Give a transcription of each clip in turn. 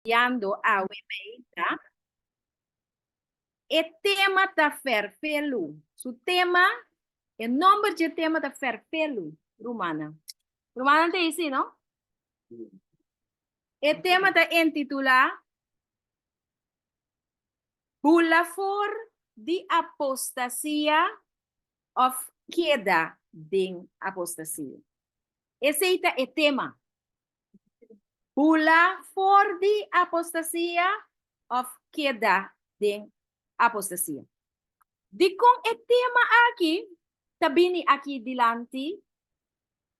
Yando a Wemeita. E tema da ferfelu. Su tema, o nome de tema da ferfelu, Romana. Romana tem isso, não? E tema da intitula Bula for de Apostasia of Keda de Apostasia. Esse é o tema. Bula for de Apostasia of Keda de Apostasia. De com o tema aqui, tabini aqui dilante,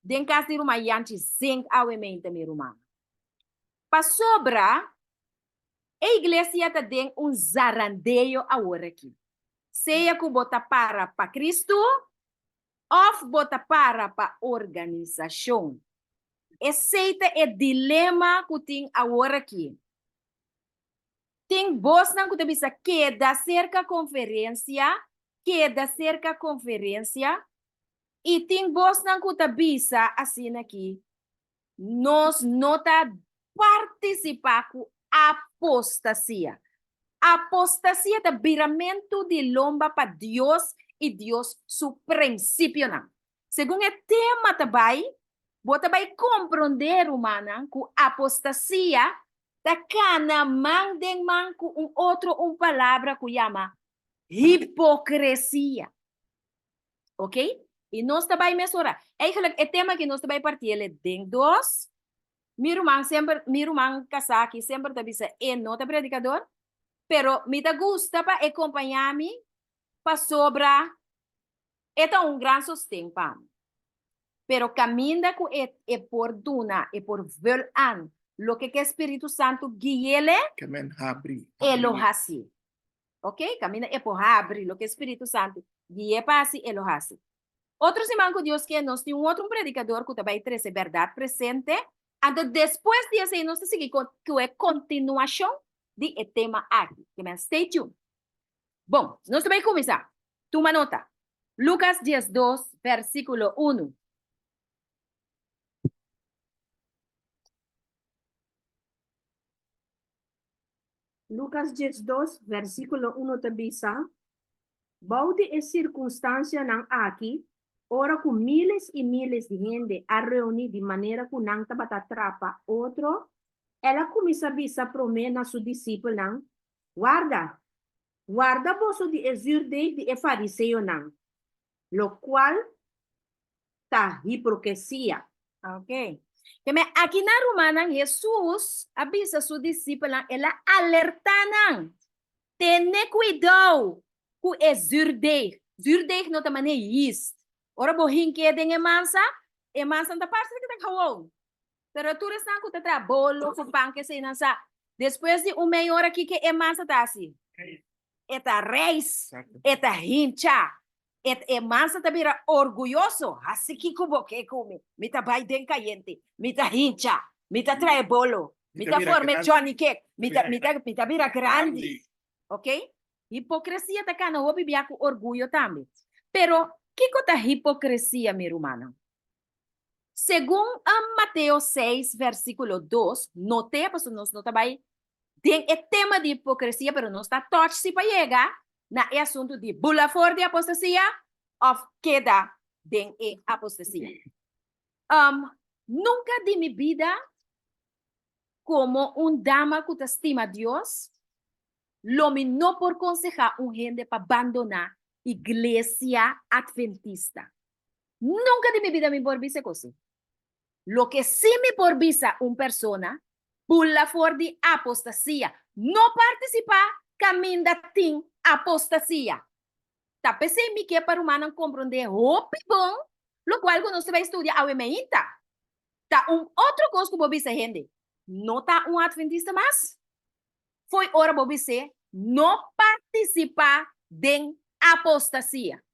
den caso de uma yanti zinc awementa me rumana. Pa sobra, a igreja tá den zarandeio agora aqui. Seja que bota para Cristo, ou bota para organização. Esse é o dilema que tem agora aqui. Tem voz não que bisa queda cerca conferência, e tem voz não que bisa assim aqui. Nós nota participar com apostasia. Apostasia é viramento de lomba para Deus e Deus su princípio não. Segundo o tema também, você vai compreender humana com apostasia da cana mandem man com uma palavra que chama hipocrisia. Ok? E nós também mensurar. É tema que nós também partir de dois. Meu irmão Kasaki sempre te diz, não é predicador, pero me gusta para acompanhar-me para sobra. É grande sustento para mim. Pero caminha com é por duna, é por velan. Lo que o Espírito Santo guia ele, ele o hace. Ok? Caminha é por abrir. Lo que o Espírito Santo guia para si, ele o hace. Outros irmãos com Deus que nós temos outro predicador que também traz a verdade presente. E depois disso, nós seguimos com a continuação de tema aqui. Stay tuned. Bom, nós também começar. Toma nota. Lucas 12, versículo 1. Lucas 12, versículo 1 te bisa, bauti e circunstancia nang aqui, ora com miles e miles de gente a reunir de maneira que não atrapa outro, ela começa a bisa promena su discípulo nang, guarda vosso de exurde de fariseu nang, lo qual ta hipocrisia. Ok. Aqui na Romana, Jesus avisa sua discípula, ela alerta não. Tenha cuidado com exurde. Exurde não tem maneira isso. Ora, bohin que tem emansa da parte que tem kawon. Pero tu restan ko tatra bolo ko panque se nasa. Depois de meia hora aqui que emansa tá assim. Eta reis, eta hincha. E mansa tabira orgulhoso, assim que cubo que come, mita vai den caliente, mita hincha, mita trae bolo, mita forme Johnny cake, mita vira grande, ok? Hipocrisia tá cana, o bibia com orgulho também. Pero que cota hipocrisia, meu humano? Segundo Mateus 6, versículo 2, note, pastor, nós não trabalhamos, tem o tema de hipocrisia, pero não está touch se para chegar na assunto de bula for de apostasia of queda de apostasia. Nunca de minha vida como dama que estima a Deus, lo me no por aconsejar gente para abandonar iglesia adventista. Nunca de minha vida me por visa cosa. Lo que sí me por visa persona bula for de apostasia, no participar caminho da tim apostasia. Tá pensei me que para humano compreender hope bom, lo qual quando você vai estudar a ementa. Tá outro coisa que vou dizer gente, não tá adventista mais. Foi hora vou dizer não participar de apostasia.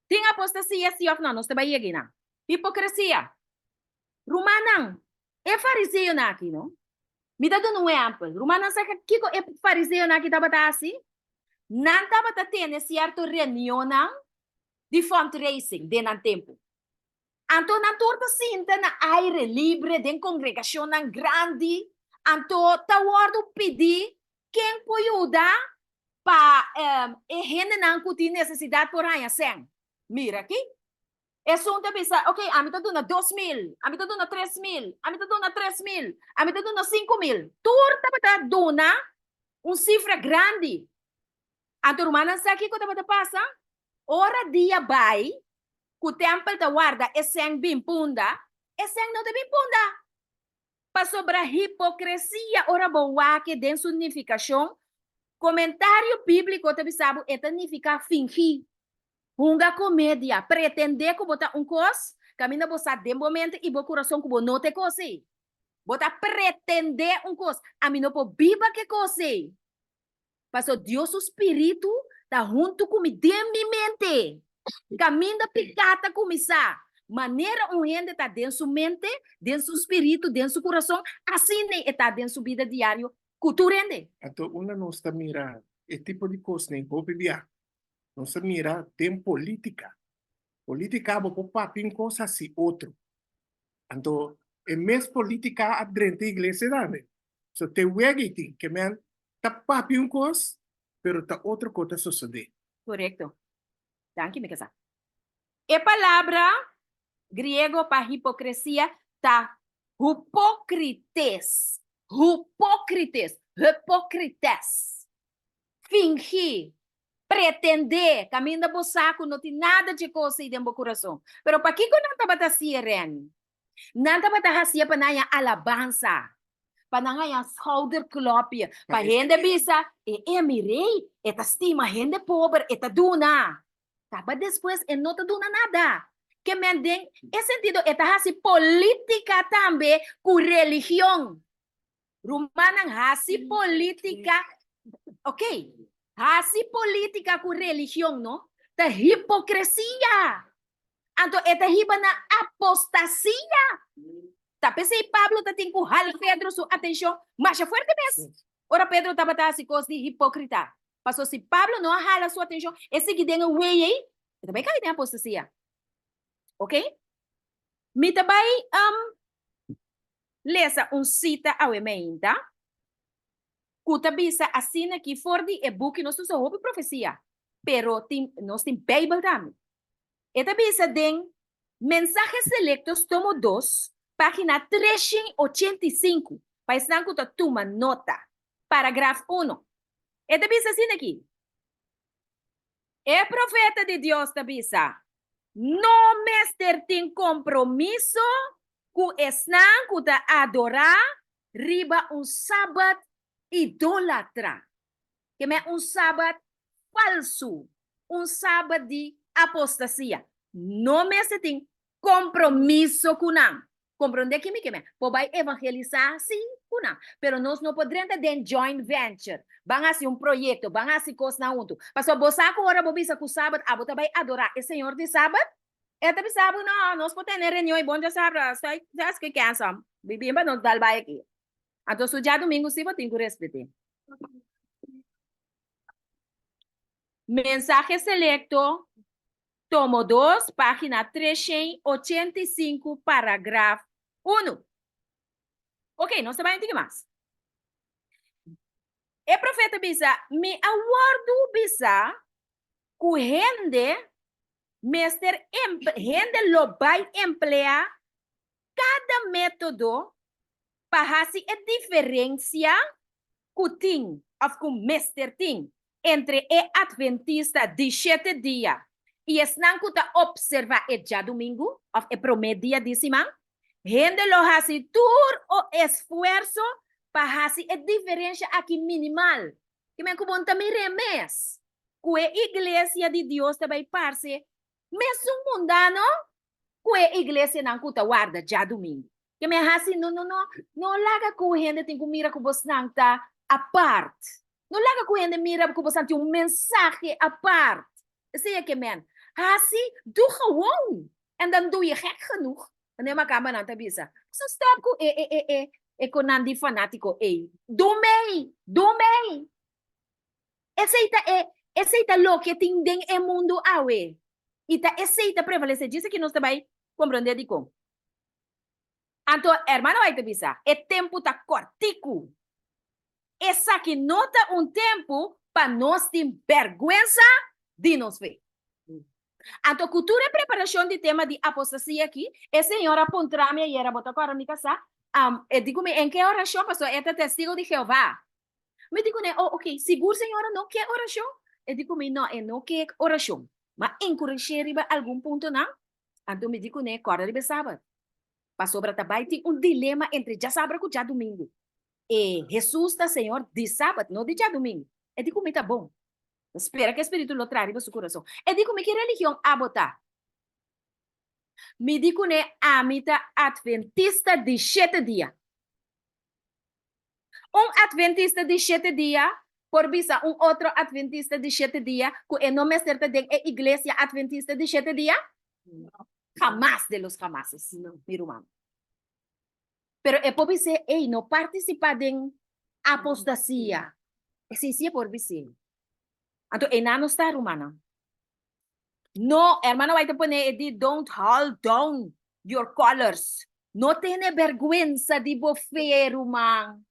Tem apostasia se of não, nós vai aqui na. Hipocrisia. Romanang, é fariseu na aqui, não? Me dá um exemplo. Romanang sabe que é fariseu na aqui tá assim? Não estava tendo certa reunião de fundraising de um tempo. Então, não torta sinta na aire livre de congregação grande, Anto, tawardo pedir quem pode ajudar para gente não que tem necessidade por aí, assim. Mira aqui. É só um pensar, ok, a mim tá dando 2.000, a mim tá dando 3.000, a mim tá dando 3.000, a mim tá dando 5.000. Tudo tá dando cifra grande. A turma não sabe o que tá passando. Ora dia vai, que o tempo tá guarda, é sem bim punda, é sem não tem bim punda. Para sobre a hipocrisia, ora boa que tem significação, comentário bíblico, te sabe, é significa fingir. Uma comédia, pretender que botar coisa, caminha botar de momento e o coração que não te coisa. Botar pretender coisa, a mim não pode viva que coisa. Pastor, Deus o Espírito está junto comigo, de minha mente. Caminha picata começar. Maneira gente está dentro da mente, dentro do espírito, dentro do coração, assim está dentro da vida diária, culturende. Então, uma não está mira esse tipo de coisa, nem pode viajar. Não está mira tem política. Política, vou pôr papinho coisa assim, outro. Então, é mesmo política dentro da igreja, né? So, te wegiti, que man, tá papinho coisa, pero tá outra coisa suceder. Correto. Danke, me casar. E palavra grego para hipocrisia tá hipócrites. Hipócrites. Hipócrites. Fingir. Pretender. Caminho do saco, não tem nada de coisa dentro do coração. Pero para que não está batendo ren? Não está batendo para não alabança. Para não schouder klopje. Para gente bisa, mirei, eta estima gente pobre, eta duna. Taba depois, não te duna nada. Que mendem, é sentido, eta hasi política também com religião. Rumanang hasi política, ok? Hasi política com religião, não? Da hipocrisia. Então, eta hiba na apostasia. Tapi si Pablo tá tem que hal Pedro sua atenção, mas é forte mesmo. Ora Pedro estava assim coisa de hipócrita. Passou se Pablo não hala sua atenção, esse que tem o way aí, também cai na apostasia. Ok? Me também lesa cita ao emenda. Kuta bisa assina que for de e-book nós só houve profecia. Pero nós tem Bible também. Eta bisa den mensajes selectos tomo 2. Página 385. Para estar com toma nota. Parágrafo 1. É da bisa assim aqui. É profeta de Deus da bisa. No mester tem compromisso com estar com adorar riba sábado idólatra. Que é sábado falso. Sábado de apostasia. No mester tem compromisso com não. Compreende que me quer? Pode evangelizar, sim, não. Pero nós não podemos ter joint venture. Vão a ser projeto, vão a ser coisa na junto. Pastor, você agora vou com sábado, a você vai adorar o Senhor de sábado? É de sábado, não. Nós podemos ter reunião e bom de sábado. Sabes que cansa? Bibimba não dá vai aqui. Então, se já domingo, sim, vou ter que respeitar. Mensaje selecto. Tomo 2, página 385, parágrafo 1. Ok, não se vai entender mais. O profeta bisa, me aguardo bisa, que gente lo vai emplear cada método para fazer a diferença que tem, ou que o mestre tem, entre o adventista de 7 dias e estão que observar o dia domingo, ou o primeiro dia de semana, gente lo hace todo o esforço para fazer a diferença aqui minimal. Que me como também remes. Que a igreja de Deus também parece mesmo mundano, que a igreja não cuta guarda já domingo. Que me hace não laga que a gente tem que mirar que você não está a parte. Não laga que a gente mira que você tem mensagem a parte. Zie je, man? Hasie, doe gewoon. En dan doe je gek genoeg. En dan maak je aan bisa. Zo stap ik kon die fanatico. Doe mee. Aceita lo que tem dentro do mundo awe. E tá aceita prevalecer. Diz que nós também compreender de como. Anto, hermano, vai te bisa. E tempo tá cortico. Essa que nota tempo para nós ter vergonha de nos ver. Anto, cultura e preparação de tema de apostasia aqui, a senhora apontou-me e era botar agora me casar. Eu digo, em que oração, pastor? É testigo de Jeová. Me digo, ok, seguro senhora não quer oração? Eu digo, não, eu não quer oração. Mas encorajar algum ponto, não? Então me digo, corda de sábado. Pastor Bratabai tem dilema entre já sábado e já domingo. E Jesus está Senhor de sábado, não de já domingo. Eu digo, me tá bom. Espera que o Espírito lo traga para seu coração. Eu digo, me que religião abotar? Me digo, a mita adventista de 7 dias. Adventista de 7 dias, por visa outro adventista de 7 dias, que não me certa de igreja adventista de 7 dias? Jamás de los jamases, mi hermano. Pero é por dizer, não participa de apostasia. Esse é por dizer. Então, não está, hermana. No, hermano, vai te poner, don't hold down your colors. Não tenha vergonha de você, irmão.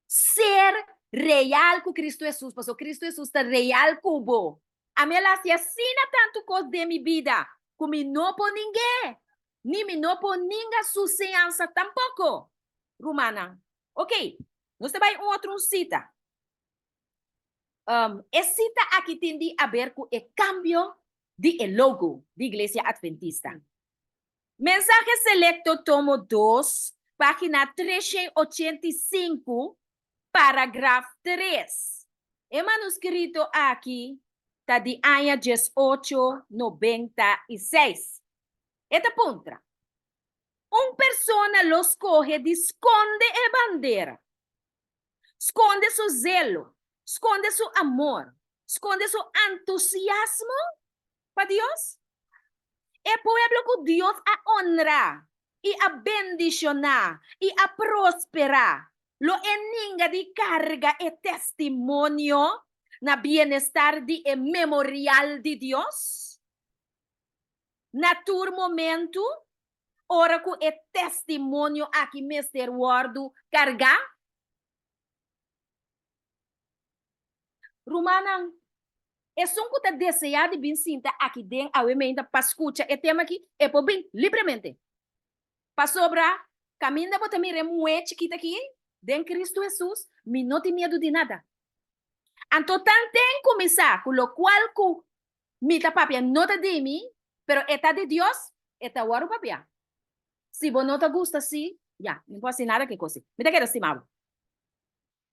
Ser real com Cristo Jesus, porque Cristo Jesus está real com você. A minha lá se assina tanto coisa de minha vida, como não por ninguém, nem não por ninguém suceança tampouco. Romana. Ok, nós temos outro cita. Cita aqui tem a ver com o cambio de logo da Igreja Adventista. Mensaje selecto tomo 2, página 385, parágrafo 3. O manuscrito aqui está de año 1896. Esta punta. Persona los coge de esconde a bandeira. Esconde su zelo. Esconde su amor. Esconde su entusiasmo para Dios. El pueblo que Dios a honra y a bendicionar y a prosperar. Lo eninga de carga e testimonio na bienestar de memorial de Dios. Natur momento, ora com e testemunho aqui Mr. Word carga. Romana, é só que está desejado bem sinta aqui dentro a emenda para escutar e tema aqui é por bem livremente. Para sobrar, caminha para também remoer chiquita aqui, dentro Cristo Jesus, me não tem medo de nada. Então, tem começar, com o qual que me tá papia não tá de mim, pero está de Deus, está o papia. Se você não te gusta assim, já, não pode ser nada que coisa. Me tá querendo estimado.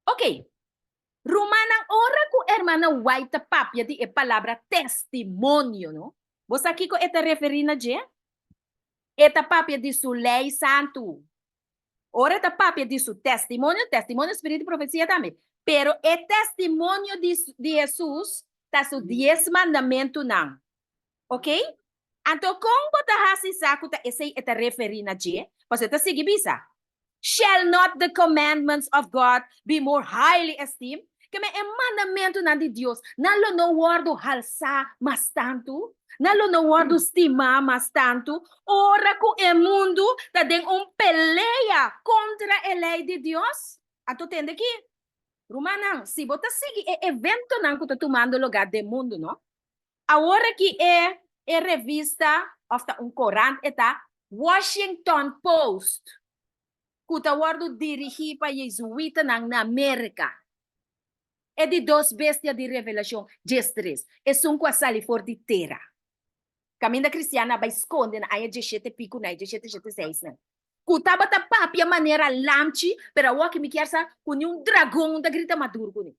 Ok. Romana, ora com hermana white papia de palavra testemunho, não? Você aqui com esta referindo a je? Esta papia de su lei santo. Ora esta papia de su testemunho, testemunho espírito e profecia também. Pero o testemunho de Jesus está su 10 mandamento não. Ok? Então, como você hasi saco ta esse esta referindo a je? Você está seguindo bisa? Shall not the commandments of God be more highly esteemed? Que me mandamento na de Deus, não no guardo halsa mas tanto, não no guardo estimar mas tanto, ora com o mundo tá tem peleia contra a lei de Deus. A tu entende aqui? Romana, se você segue o evento não que está tomando lugar do mundo, não? Agora que é revista, ou corante, está Washington Post, que está guardo dirigir para jesuíta na América. É de 2 bestias de revelação, 13. É um quasali for de terra. Caminho da cristiana vai esconder na área 17 pico, na 17, 16, né? Kutaba ta papia maneira lamchi, pero o que me quer sa com dragão da grita maduro com.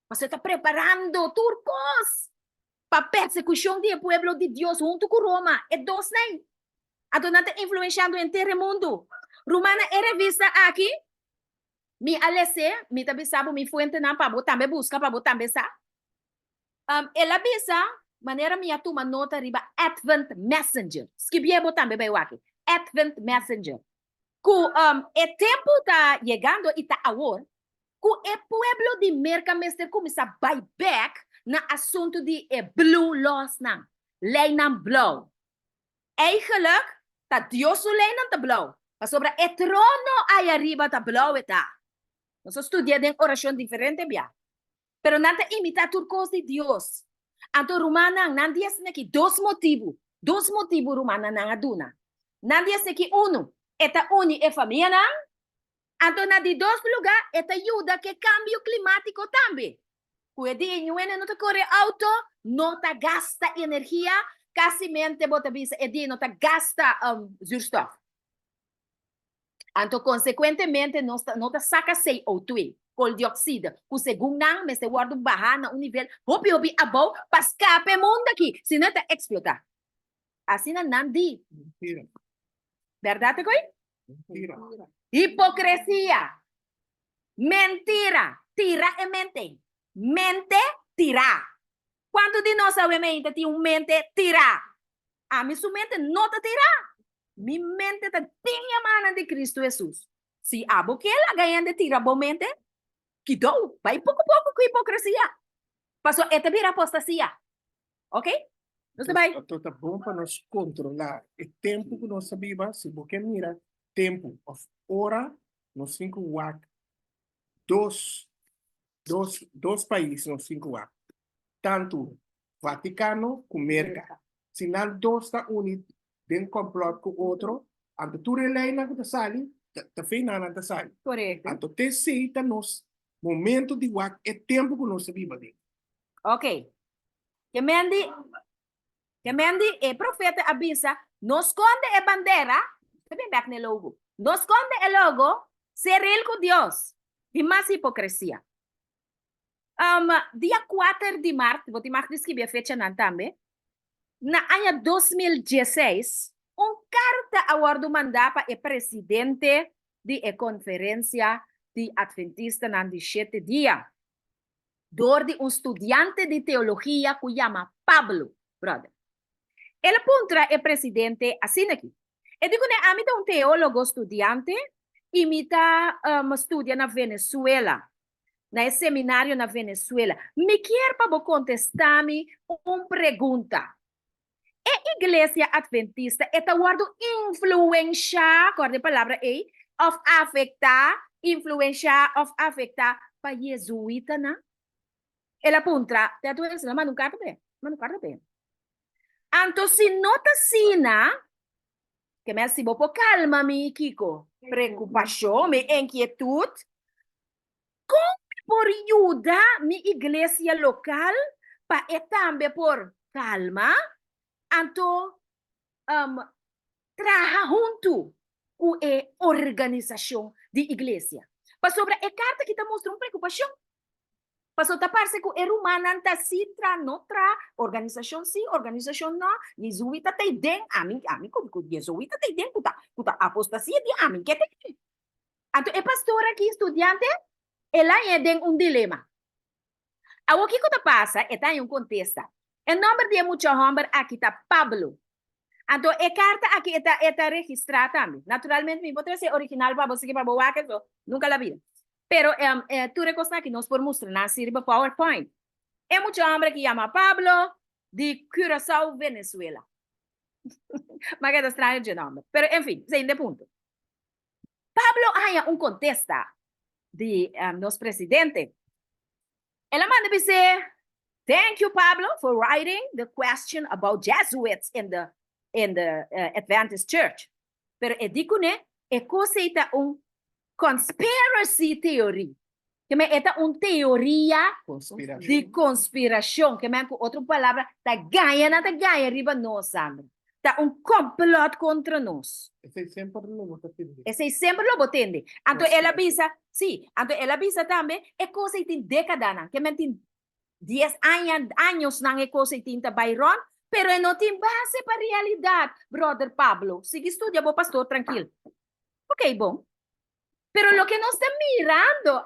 Você está preparando turcos para persecução do pueblo de Deus junto com Roma. É 2, né? A dona está influenciando o inteiro mundo. Romana é revista aqui. Mi alese, mi tabi sabo, mi fuente na pa botambe busca pa botambe sa. Ela bisa, maneira mi atuma nota riba Advent Messenger. Skibie botambe bay waki. Advent Messenger. Ku e tempo tá chegando e tá agora. Ku e pueblo de merca mester começa buy back na assunto de blue laws na. Lei na blue. Eigenlijk Ta Dios ulay ng tablaw. Pasobra e trono ay arriba tablaw eta. Nós estudia den oración diferente bia. Pero nanta imita turcos de Dios. Anto rumana nandias neki dos motivo rumana nang aduna. Nandias neki uno, eta uni e família nang. Anto na di dos lugar eta ayuda que cambio climático también. Puede inyuene no te corre auto, no te gasta energía, casi mente bota bisa edi no te gasta zuurstof. Anto consequentemente no te saca CO2. Coldioxida, que segundo nang, mas te guarda barra na um nível, hopi abau, para escape mundo aqui, senão te explotar. Assim não di. Mentira. Verdade, coi? Mentira. Hipocrisia. Mentira. Tira e mente. Mente, tira. Quando de nós mente tem mente, tira. A minha mente não te tira. Minha mente te tinha mana de Cristo Jesus. Se a boquela ganha de tira boa mente, que dou, vai pouco com hipocrisia. Passou, é também apostasia. Ok? Não se vai? Então tá bom para nós controlar o tempo que nós sabemos, se você mira, tempo, of hora, nos 5 watt, dois países nos 5 watt, tanto Vaticano como América. Se não dois está unidos, tem complot com o outro, anto tu relay na que sali, tá feio na que sali. Correto. Anto te seita nos momento de watt, é tempo que nós sabemos. Ok. Que Mendy, é profeta avisa, não esconde a bandeira, também back no logo, não esconde o logo, ser real com Deus, e mais hipocrisia. Dia 4 de março, vou te marcar escrever a fecha não também, na ano 2016, carta awardo mandava o presidente de conferência de Adventista na 17 dia, de estudante de teologia que chama Pablo, brother. Ele puntra é presidente assim aqui. Eu digo, né, a mim é teólogo estudante e me estudia na Venezuela, na seminário na Venezuela. Me quer para contestar-me uma pergunta. A igreja adventista é guardo influenciar, guarda a palavra aí, of afectar, influenciar, of afectar para jesuíta, né? Ela puntra, te atuense, mas não carta bem. Anto se nota sina, que me asibo por calma, mi Kiko, preocupação, mi inquietude, como por ajuda mi igreja local, para também por calma, anto trabalhar junto com a organização de igreja. Para sobre a carta que te mostra uma preocupação. Pasó taparse que el humano anta citra, no tra, organización sí, organización no, jesuita te den, amin como jesuita te den, puta apostasia de amin, ¿qué te? Entonces, el pastor aquí, estudiante, él hay den un dilema. Ahora, ¿qué te pasa? Está en un contexto. El nombre de muchos hombres aquí está Pablo. Entonces, la carta aquí está registrada también. Naturalmente, mi voz es original para vos, que para vos, nunca la vi. Pero tú reconoces que nos podemos mostrar sirve PowerPoint. Hay muchos hombres que llaman Pablo de Curazao, Venezuela. Mas que estranho de nombre. Pero, en fin, seguinte punto. Pablo hay un contesta de los presidentes. Él manda dice, thank you, Pablo, for writing the question about Jesuits in the Adventist Church. Pero él dice que es un conspiracy theory. Que me esta una teoría de conspiración. Que me con otra palabra, ta ganha arriba nos, Sandra. Ta un complot contra nos. Ese siempre lo botende. Ese siempre lo botende. Entonces, él avisa, sí, entonces él avisa también, es cosa que tiene décadas, que me tiene 10 años, no es cosa que tiene Byron, pero no tiene base para realidad, brother Pablo. Sigue estudia, vos pastor, tranquilo. Ok, bom. Pero lo que nos está mirando,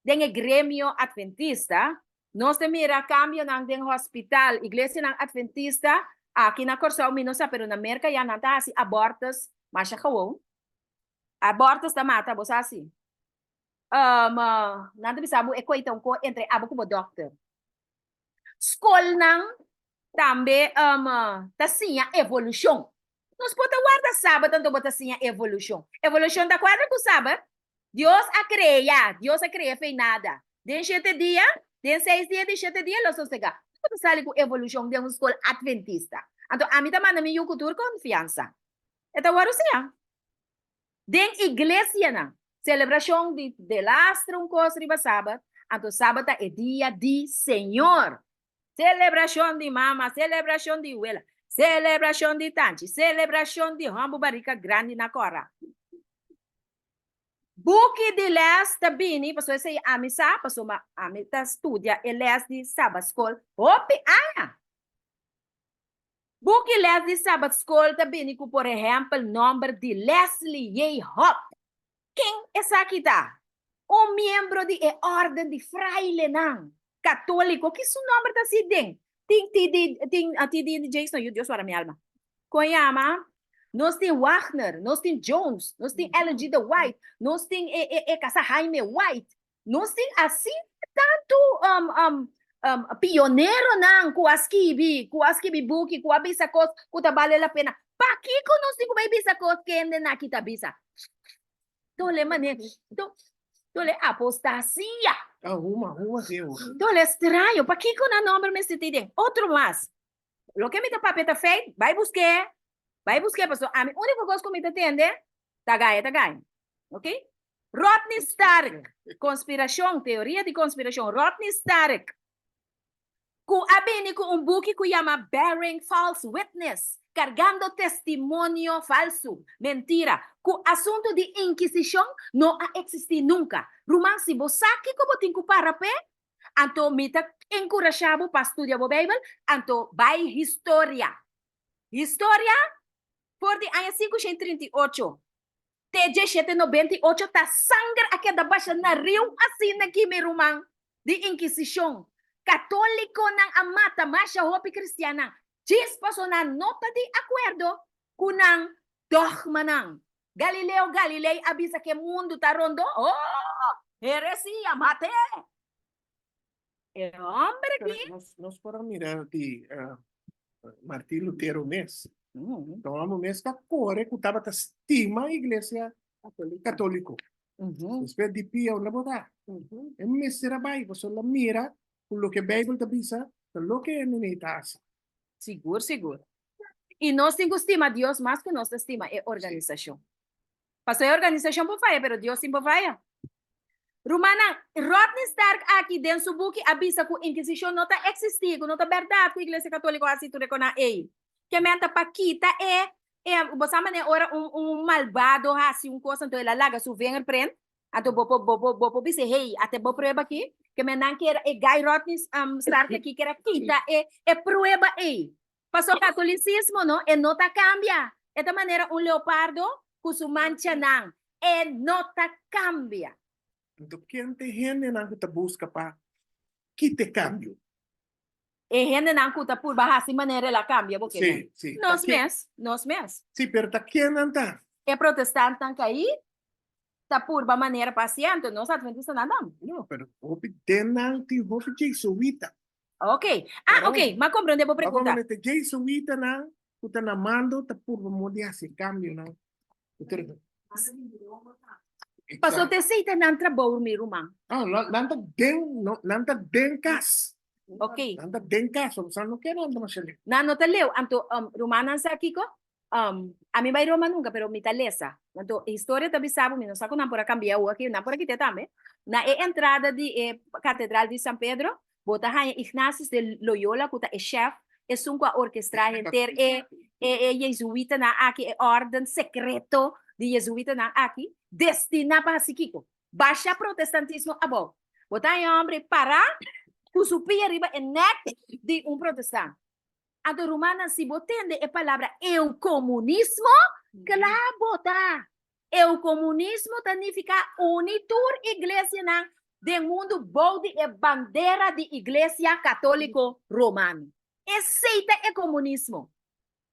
den el gremio adventista, nos está mira cambio en hospital, iglesia adventista, aqui na Corsão, minosa, pero na América ya nada así, abortos, mas já gewoon. Abortos da mata, você assim. Nada bisa mo equate ko entre abo ko doctor. School nang também tá assim a evolução. Nós podemos guardar sábado, tanto botar assim a evolução. Evolução da quadra com sábado. Deus a criar fez nada. Den 7 dias, den 6 dias, den 7 dias, nós sossegar. Nós sabe com evolução de uma escola adventista. Então, a mim também na minha cultura confiança. Então, agora sim. Den igreja, na celebração de lastra um coisa riba sábado. Então, sábado é dia de Senhor. Celebração de mama, celebração de abuela, celebração de tanti, celebração de rambo barrica grande na cora. Buki de les ta bini, pastor say amisa, pastor ma amita studia e les di Sabbath school. Opi aya. Buki les di Sabbath school ta bini ku por exemplo number de Leslie J. Hop. Quem é essa aqui tá? Um membro de ordem de fraile nang católico que su nombre tá si ding. Ting Jason, you Dios para mi alma. Koyama. Nós tem Wagner, nós tem Jones, nós tem Ellen G. The White, nós tem Casa Jaime White, nós tem assim tanto pioneiro não, com as kibi book, com a bisa cos, com a vale a pena. Pa que nós tem com a bisa cos que ende na kita bisa. Tole mané, tole apostasia. Arruma, Deus. Tole estranho, pa que na nome me se tem outro mais. Lo que me tá papeta feito, vai buscar. Vai buscar, pastor. A única coisa que eu me entende, tá ganha. Ok? Rodney Stark. Conspiração, teoria de conspiração. Rodney Stark. Com um book que chama Bearing False Witness. Cargando testemunho falso. Mentira. Com assunto de inquisição não ha existido nunca. Romance, você sabe como tem que parar pé? Então, me tá encorajado para estudar a Bíblia. Então, vai história. História? Por de año 538, TJ 798, tá sangue aqui da baixa na rio, assim na Kimi Romang, de Inquisição. Católico ng amata, masya hopi cristiana. Diz paso na nota de acordo com ang dogma ng Galileo Galilei, abisa que mundo tá rondo. Oh, heresia, mate. Hombre aqui. Nós podemos mirar de Martin Lutero mesmo. Então, a mês da core que estava a estima a igreja católica. Depois de pia ou na boda. É mês será bem, você lá mira com o que a Bíblia está dizendo, o que é nenita. Seguro. E nós temos que estimar Deus mais que nós estima é organização. Passou a organização por faia, mas Deus sim por faia. Romana, Rodney Stark aqui dentro do book avisa que a Inquisição não está existindo, não está verdade que a igreja católica assim tu reconhece aí. Que menta paquita você mané ora malvado assim coisa então ela larga su fingerprint ato bopo bise hey até bo prueba aqui que me não quer Guy Rodney Stark aqui que era quita prueba aí passou catolicismo não nota cambia esta maneira leopardo com su mancha não nota cambia então quem tem gente não que busca para que te cambio. Gente não cuta por baixo assim maneira ela cambia porque sim. Nós mesmos. Sim, pero tá quem não tá? Protestante tan aí tá por ba maneira paciente, nós adventistas nada. Não, pero hopi tenanti hopi jesuita. Ok. Ok, mas compreende vou perguntar. Vamos meter jesuita na, puta na mando tá por modia esse cambio não. Passou te seita não trabalho meu irmão. Nanta denkas. Ok. Nanta denkas, so não quero andar mais ali. Não te leu, anto romanas aqui ko. A mim vai Roma nunca, pero mi talesa. Anto história também sabe, não sabe não por cambiar o aqui, não por aqui também. Na entrada de Catedral de São Pedro, bota Rainha Ignacio de Loyola, que é chefe, um com a orquestra inteira, jesuíta na aqui, ordem secreto de jesuíta na aqui, destina para Siquico. Baixa protestantismo a bom. Bota aí homem para kusupia arriba en neck de protestante. A do romana si botende a palavra eucomunismo, que lá bota. Eucomunismo significa unitur iglesia na de mundo bode e bandeira de iglesia católico romano. Aceita é comunismo.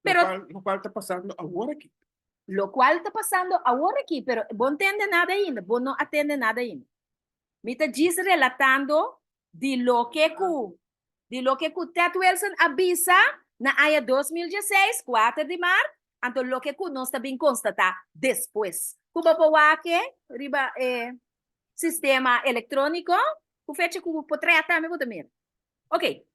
Pero Lo cual está passando agora aqui. Lo cual está passando agora aqui, pero não entende nada ainda, não atende nada ainda. Me está diz relatando de lo que Di lo que Ted Wilson avisa na aya 2016, 4 de março, anto lo que nós também constata depois. Kuba pawake, riba sistema eletrônico, ku fecha ku potreta me botamir. Ok.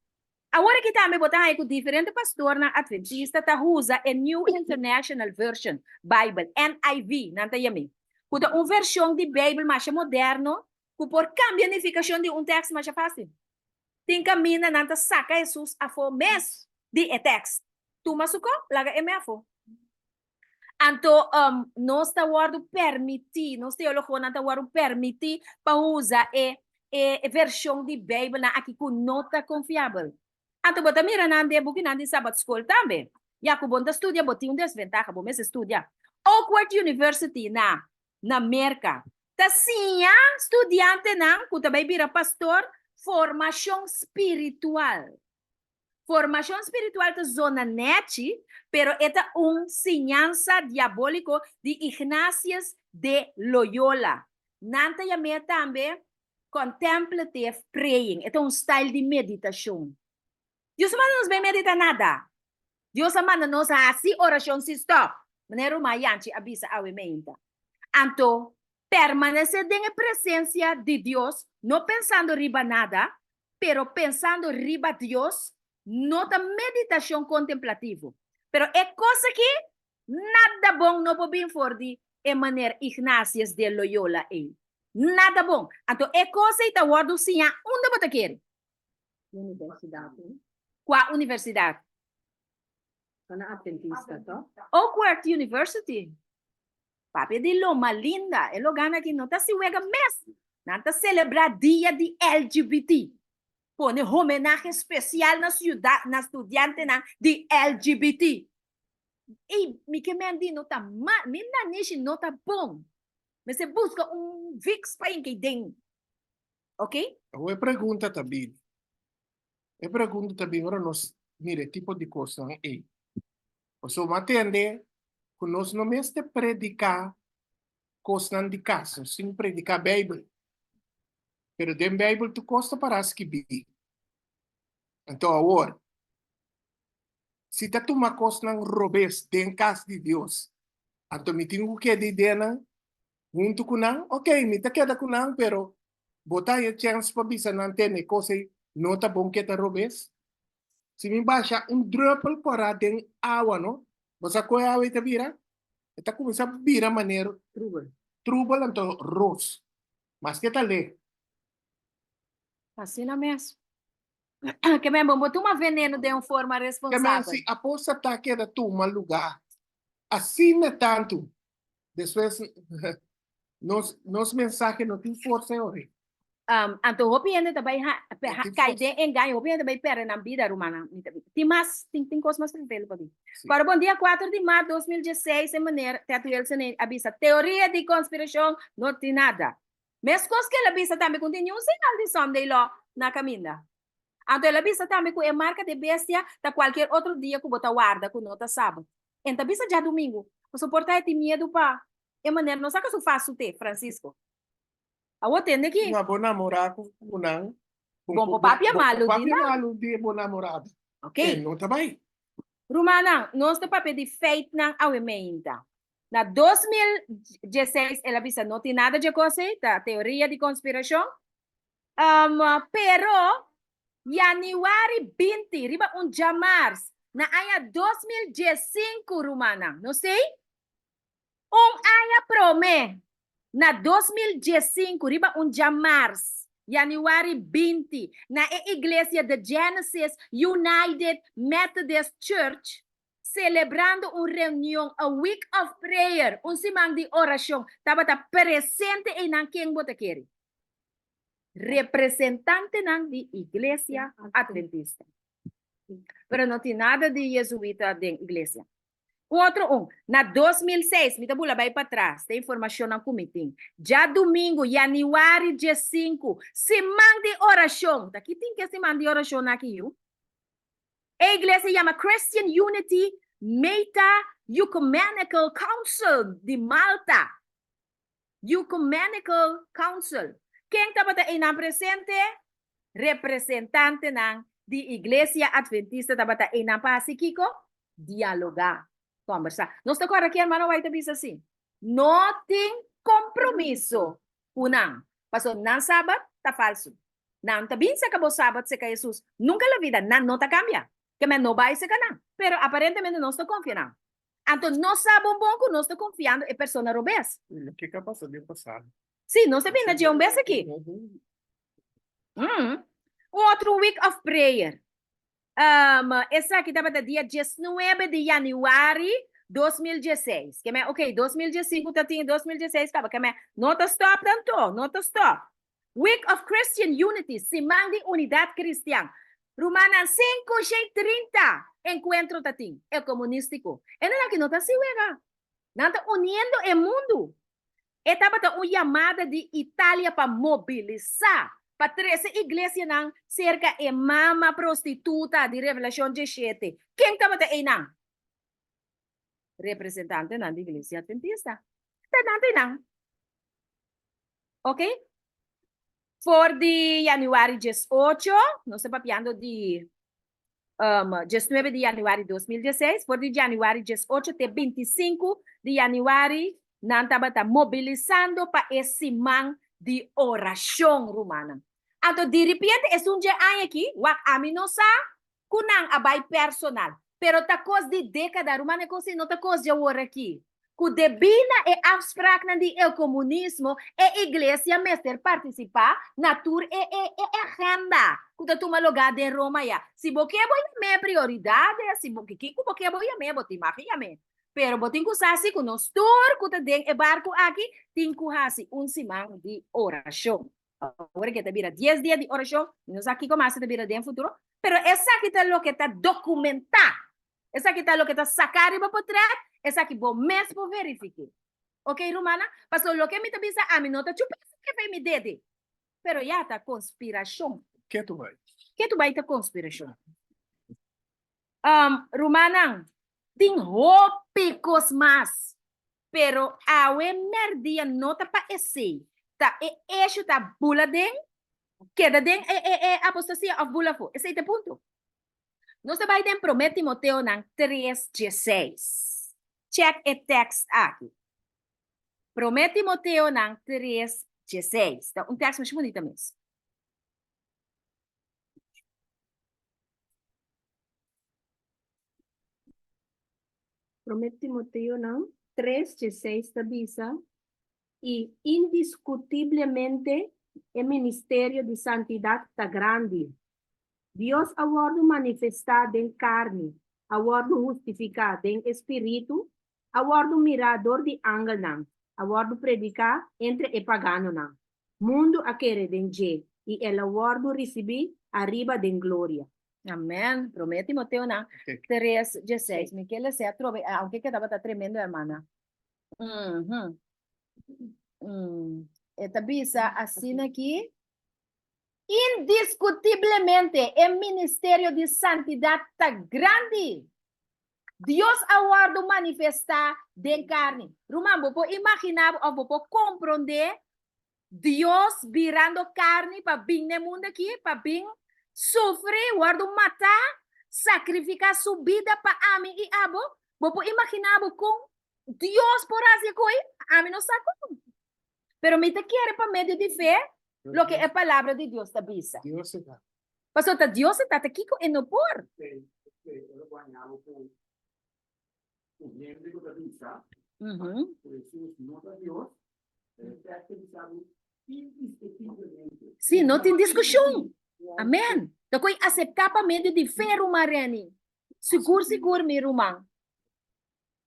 Agora que também botar aí com diferente pastor na Adventista tá usa a New International Version Bible, NIV, nanta yami. Kuda uma versão de Bible mais moderno, ku por cambianificação de um texto mais fácil. Tem caminho nanta saca Jesus a for mes de text. Tu masuko, laga MFO. Anto nós tá guardo permitir, nós teólogo não tá guardo permitir para usar a versão de Bible na aqui com nota confiável. Anto bota mira nande buki nande sabat school também. Ya ku bonta estudia boti desventaja bo mes estudia. Oakwood University na América. Ta sinha estudiante na ku tabay bira pastor formação espiritual. Formação espiritual da zona neti, pero esta enseñanza diabólico de Ignacius de Loyola. Nanta yame também contemplative praying. Ito un style de meditação. Deus manda nos bem meditar nada. Deus manda nos assim oração se stop. Manero mayanchi abisa awe meinta. Anto, permanecer en presencia de Dios, no pensando riba nada, pero pensando riba Dios, nota meditação contemplativo. Pero é coisa que nada bom no pode vir for de maneira Ignacius de Loyola. Nada bom. Então, é coisa que está guardado sim, onde você quer? Universidade. Qual universidade? Sana Adventista to? Oakwood University. Papi de Loma Linda. É lugar que não está se wega mes. Não está celebrar dia de LGBT. Pone homenagem especial na ciudad, na estudiante na de LGBT. E me que me não tá mal, me não nishi não tá bom. Mas você busca VIX para entender. Ok? Eu pergunta também. Eu pergunto também, agora nós, mire, tipo de coisa aí. Você vai entender que nós não mesmo predicar coisas de casa, sem predicar a Bíblia. Pero den Bíblia tu costa para escrever. Então, agora, se tu uma coisa não robes den casa de Deus, então me tenho que dizer junto com não, ok, me tá queda com não, pero botar a chance para bisa não ter coisa não tá bom que tá robes. Se me baixa drop para den água, não? Você coi água e tá vira? Está começando a virar maneira trubal, então ros. Mas que tal ler? Assim na mesmo. Que mesmo, botou uma veneno de uma forma Que responsável. se após ataque da turma lugar, assim é tanto. Depois, nos mensagens não tem força, hoje. Então, hopi ainda também cai de engano, hopi ainda também perde na vida rumana. Tem coisas mais tranquilas para mim. Para bom dia 4 de março de 2016, em maneira, Teto Wilson avisa, teoria de conspiração não tem nada. Mas coisas que ele avisa também continua um sinal de Sunday lá na caminha. Então, ele avisa também que é marca de bestia da qualquer outro dia que bota guarda, que não está sábado. Então, avisa já domingo. Você porta tem medo para, em maneira, não sabe o que eu faço, Francisco. Awo tende aqui. Uma boa namorada com não. Bom, papi é malo, Papi é Dina. malo de boa namorada. Ok. Não tá bem. Rumana, nós temos papel de feito na awementa. Na 2016, ela disse não tem nada de coisa, da teoria de conspiração. Pero, Januari 20, riba jamars, na aya 2015, Rumana, não sei? Aya prome, na 2015, riba jamars, Januari 20, na igreja de Genesis United Methodist Church, celebrando uma reunião, a week of prayer, simang de oração, estava presente em quem você quer. Representante de igreja adventista. Pero não tem nada de jesuíta de igreja. Outro na 2006, me Bula vai para trás, tem informação na comitê. Já domingo, Januari 5, semana de oração. Daqui tem que semana de oração aqui, a igreja chama Christian Unity Meta Ecumenical Council de Malta. Ecumenical Council. Quem estava aí na presente? Representante ng di Iglesia Adventista tabata inapasi kiko, dialogar, conversar. Nós está agora aqui, hermano, vai te bisa assim. Não tem compromisso. Unang. Paso, nan sabat, tá falso. Nan tabin se acabou sabat se ka Jesus. Nunca la vida, nan não tá cambia. Que me no vai se ka nan. Pero aparentemente não está confiando. Então, não sabe um pouco, não está confiando em pessoa robês. O que que passou de passado? Sim, não se vê de um vez aqui. Outro week of prayer. Essa aqui estava no dia 19 de janeiro 2016. Que me, ok, 2015 tá tinha 2016 estava. Que me, nota stop tanto, nota stop. Week of Christian Unity, Semana de Unidade Cristã. Romana 5:30. Encuentro tatim, é comunístico. É não que não está se uega. Não está unindo o mundo. Estava uma chamada de Itália para mobilizar. Para 13 igrejas não, cerca de mama prostituta de Revelação 17. Quem estava aí não? Representante da igreja adventista. Não. Ok? For de januário 18, não se papiando de 19 de januário 2016, por de januário 18 até 25 de januário, nós estamos mobilizando para esse man de oração romana. Então, de repente, é um dia aqui, o a não sabe, kunang abay personal. Pero ta coisa de década romana, não ta coisa de hora aqui. Que debina e afspraak na di el comunismo e iglesia mester participar na tour e agenda. Que tu malogada de Roma ya. Si boque voy me prioridade, si boque kiko boque voy me boti magia me. Pero botin ku sasi ku nos tour ku ta den e barco aqui, tin ku hasi un simang di oração. Agora que te vira 10 dias de oração, nos aqui começa a vira de futuro, pero essa aqui tá lo que tá documentar. Essa aqui tá lo que tá sacar e para trás. Essa aqui bom mês para verificar. Ok, Romana? Pastor, lo que me te bisa a mim não tá chupa que vai me dede. Pero já tá conspiração. Que tu vai? Que tu vai tá conspiração. Romana, tem hópicos mais. Pero a merdia não tá para esse. Tá eixo tá Bula den, Keda den Apostasia of Bula fo. Esse é o ponto. Nós vai ter promete Timoteo nang 3:16. Check o text aqui. Promete Timoteo nang 3:16. Então, texto mais bonito mesmo. Promete Timoteo não 3:16 tabisa e indiscutivelmente o ministério de santidade está grande. Deus aguarda manifestado em carne, aguarda justificado em espírito, aguarda mirador de ángel não, aguarda predicar entre e pagano não. Mundo a querer denje e el aguardo receber arriba de glória. Amém. Promete Timoteo nang 3:16. Miquel se atrove, aunque quedaba tá tremendo, hermana. Esta bisa assina aqui. Indiscutivelmente, o ministério de santidade está grande. Deus aguarda manifestar de carne. Romano, vou imaginar ou vou compreender Deus virando carne para vir no mundo aqui, para vir sofrer, guarda matar, sacrificar sua vida para mim e abo. Vou imaginar com Deus por assim coi, a mim não sabe como. Pero me te quer para meio de fé. Lo que es palabra de Dios te avisa. Dios está. Pastor, Dios está aquí en no por. Sí, no tem discussão. Amém. Então, coi aceptar para meio de fé, Mariani. Seguro, meu irmão.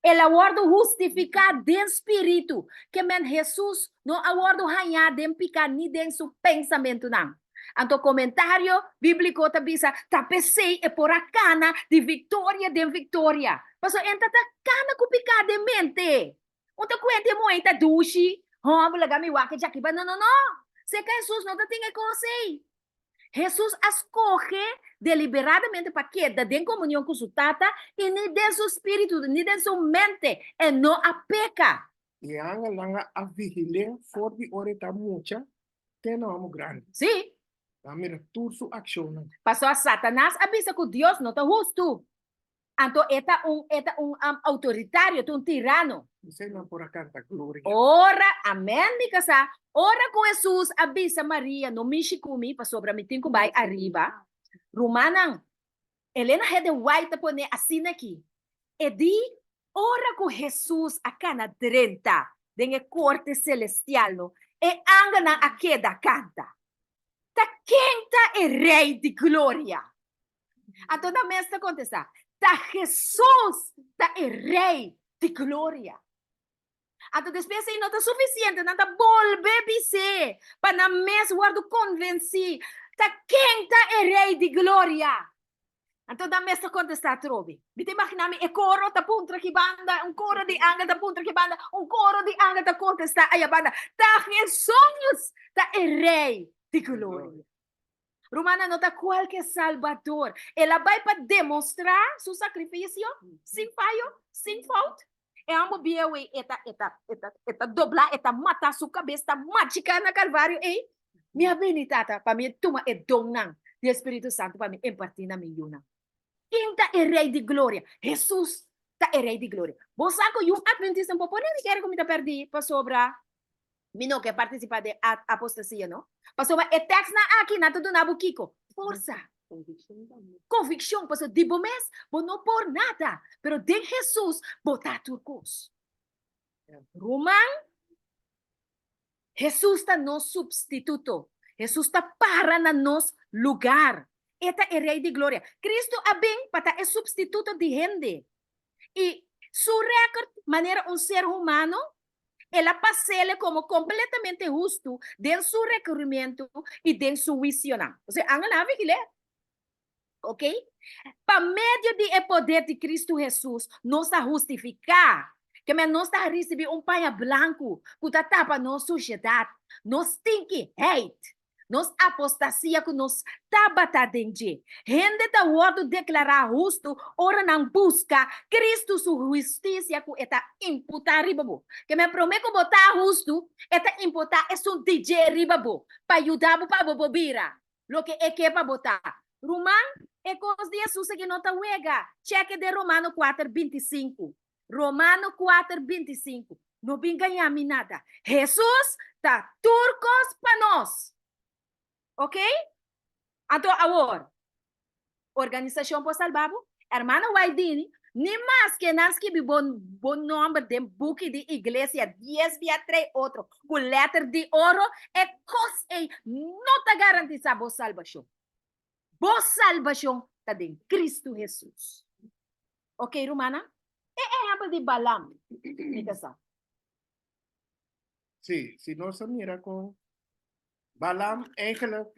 El aguardo justificar de espírito, que men Jesus não aguardo ganhar de picar ni de su pensamento não. Então comentário bíblico tá bisa, tá pensei é por a cana de vitória. Mas entra tá cana com picar de mente. Então cuente muito dushi, bulaga mi wake já que não. Se que Jesus não tem coisa. Jesus escolhe deliberadamente para quedar em comunhão com sua tata e nem de seu espírito, nem de sua mente, e não a peca. E anga langa a vigilar for de oreta mucha, que não amo grande. Sim. mira, tu su acción. Pasó a Satanás, avisa que Dios no está justo. Anto eta un autoritario, un tirano. Você não por acá canta gloria. Ora, amém, mi casa. Ora com Jesus, avisa Maria, no Michikumi, para sobra mi tinko bay arriba. Romanang, Helena had the white pone assim aqui. E di, ora com Jesus a cana 30, den corte celestial, no? E angana a Keda canta. Ta quenta e rei de glória. A toda mesta contesta. Ta Jesus, ta e rei de glória. Ato después no está suficiente, não está volver bise, para na mes guardo convenci, ta quem ta é rei de glória. Então da mesa contestar trovi. Vite imaginami e coro ta puntra que banda, um coro de anga ta puntra que banda, um coro de anga ta contestar aí a banda. Ta Jesus, ta é rei de glória. Romana nota qualquer salvador. Ela vai para demonstrar seu sacrifício sem falho, sem falta. É amo biewe eta doblar, eta matar sua cabeça, mágica na Calvário, e minha benitata, para mim, toma é dom do Espírito Santo para mim, impartir na minha yuna. Quinta é rei de glória, Jesus tá é rei de glória. Você sabe que um adventista não pode nem querer como tá perdi para sobrar. Mino que participar de apostasia, não? Para sobrar é texto na aqui na tudo na buquico. Força. Convicção, pastor, de bom mês, não por nada, pero de Jesus, botar turcos. Roman, Jesus está no substituto. Jesus está para na nos lugar. Esta é rei de glória. Cristo é bem para é substituto de gente. E su record, maneira um ser humano, ela passele como completamente justo dentro seu requerimento e dentro seu visão. Ou seja, angana vigile. Ok? Para meio do poder de Cristo Jesus, nós está justificar que nós está receber paia branco que está tapa nossa sociedade, nós tem que hate, nós apostasia que nós está batendo. Gente está word declarar justo, ora não busca Cristo sua justiça que está imputar ribabo. Que me prometo botar justo, está imputar é um DJ ribabo para ajudar para bobira. Lo que é que para botar. Roman, é com os dias que não está wega. Cheque de Romano 4:25. Romano 4:25. Não vem ganhar nada. Jesus está turcos para nós. Ok? Então, agora, Organização por Salvabo, hermano Waidini, nem mais que nós que bom nome de book de igreja 10:3 outro, com letra de ouro, é coisa não está garantida a salvação. Boa salvação está em Cristo Jesus. Ok, Romana? É exemplo de Balaam. Sim, se nós mira com Balaam, eigenlijk,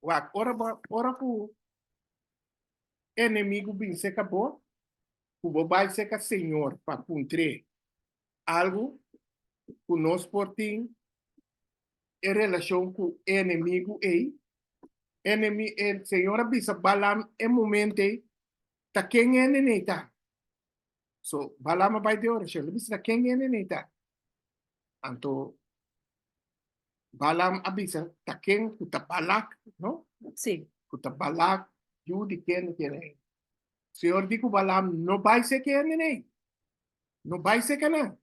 ora ku inimigo bem se acabou, o vai ser que Senhor para cumprir algo que nós portem em relação com o inimigo aí. Senhor avisa Balaam em momento tá quem é neneta. So Balaam vai de oração, avisa quem é neneta. Então Balaam avisa tá quem tá Balak, não? Sim. Tá Balak, Judy quem é. Senhor digo Balaam não vai ser quem é neném. Não vai ser quem é.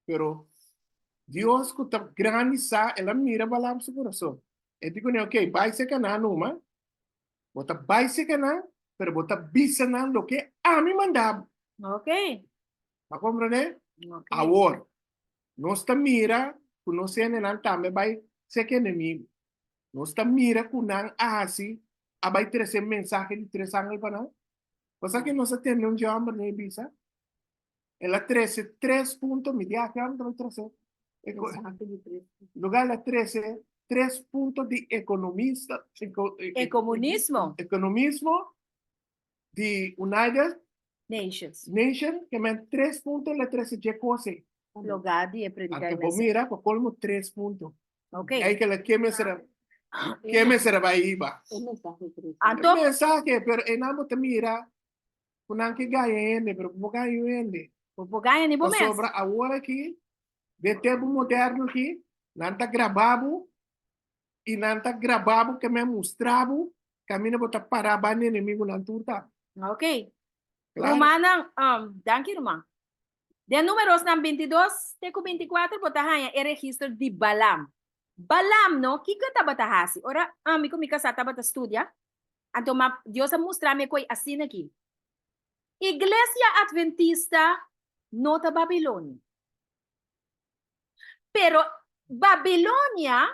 Pero Deus que tá granizar, ela mira Balaam seu coração. Eu digo, ok, vai ser que não, mas bota vai ser que não, pero bota bisa não lo que a mim mandava. Ok. Para compreender? Okay. Agora, nós tá mira, que nós é não também vai ser que inimigo. Nós tá mira que não assim, a vai trazer mensagem de 3 anos para não. Passa que nós temos jammer nem bisa. Ela 3 pontos, media que anda vai trazer. Lugar ela 3 pontos de economista, Comunismo. economismo de United Nations. Nations, que me 3 puntos le 13 de coisa. Lugar de predicar. Anto po mira, po colmo 3 puntos. Ok. Aí que le que me será vai iba. Anto, Mensaje, pero enamo te mira, kunan que gaende, pero po gaende. pupugaya ni Pa bumes. sobra agora aqui, de tempo moderno aqui, nanta gravado, inanta grabado que me mostraba camino bota paraba ni inimigo na turta. Okay. Claro. Rumanang, danke Ruma. De números ng 22, teku 24, botahan yung registro di Balam. Balam, no? Kika tabatahasi. Ora, miko mika sa tabata studia. Anto Dios mostrame ko'y asin aqui. Iglesia Adventista nota Babilonia. Pero Babilonia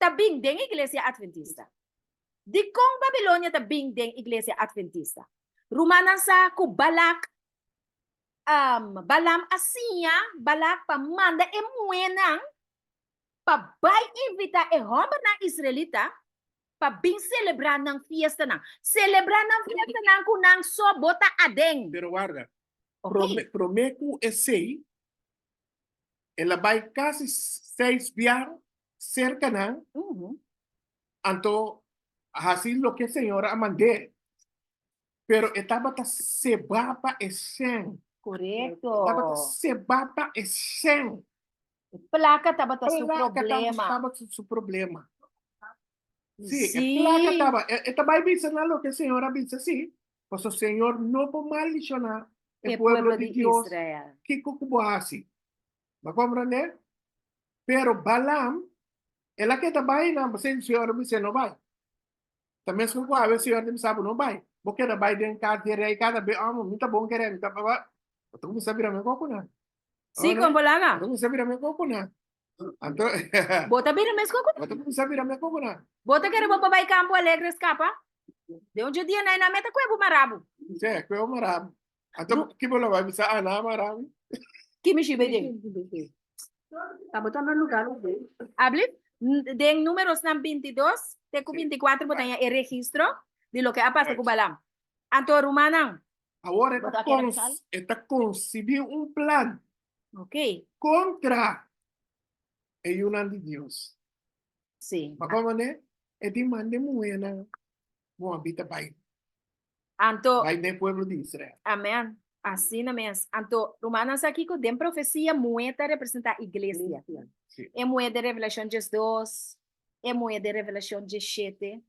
tabing ding Iglesia Adventista. Di kong Babilonia tabing ding Iglesia Adventista. Rumanan sa kubalak Balam Asia, balak pamanda emuenang pabay invita homem ng Israelita pabing celebrar ng fiesta ng. Celebrar ng fiesta ng kunang sobota adeng. Pero guarda, Okay. prometo esse, ela vai quase 6 viar cerca na, anto assim lo que a senhora mandé. Pero estaba ta sebapa esen. Correcto. Estaba ta sebapa esen. Placa tabata su Placa problema. estaba su problema. Sí, Sí. placa estaba. Estaba diciendo lo que a senhora disse, sí. Pues o Senhor no puede maldicionar el pueblo de Dios. Israel. Que cucubo así. ¿Me comprende? Pero Balaam, ela que estaba ahí, no, pues el Senhor dice no va. Também se a ver se o Senhor sabe não vai. Porque da vai dentro cada cada vez, muito bom querer, tá para. Eu não sabia me coco Sí, con bolaga. Eu não sabia me coco Anto, Bota bira mes coco. eu não sabia me coco Bota quero bo babay campo alegre escapa. De onde dia na meta ko marabo. Cioè, que marabo. Anto, que bola vai bisa ana marabo. Kimi shibede. Tabota na lugar. Hable de números ng 22, teku 24 botan ya registro de lo que ha pasado con Balam. Anto Rumanang. Agora Bota aqui na sala. está concebido plan Okay. contra el Yunan de Dios. Sí. Como ne? E di mande muena mo habita bai. Anto, Bai de pueblo de Israel. amén. Assim na mes. Anto Rumanang sa kiko den profecia mueta representa iglesia. Sí. É moeda de Revelação 2, é moeda de Revelação 7.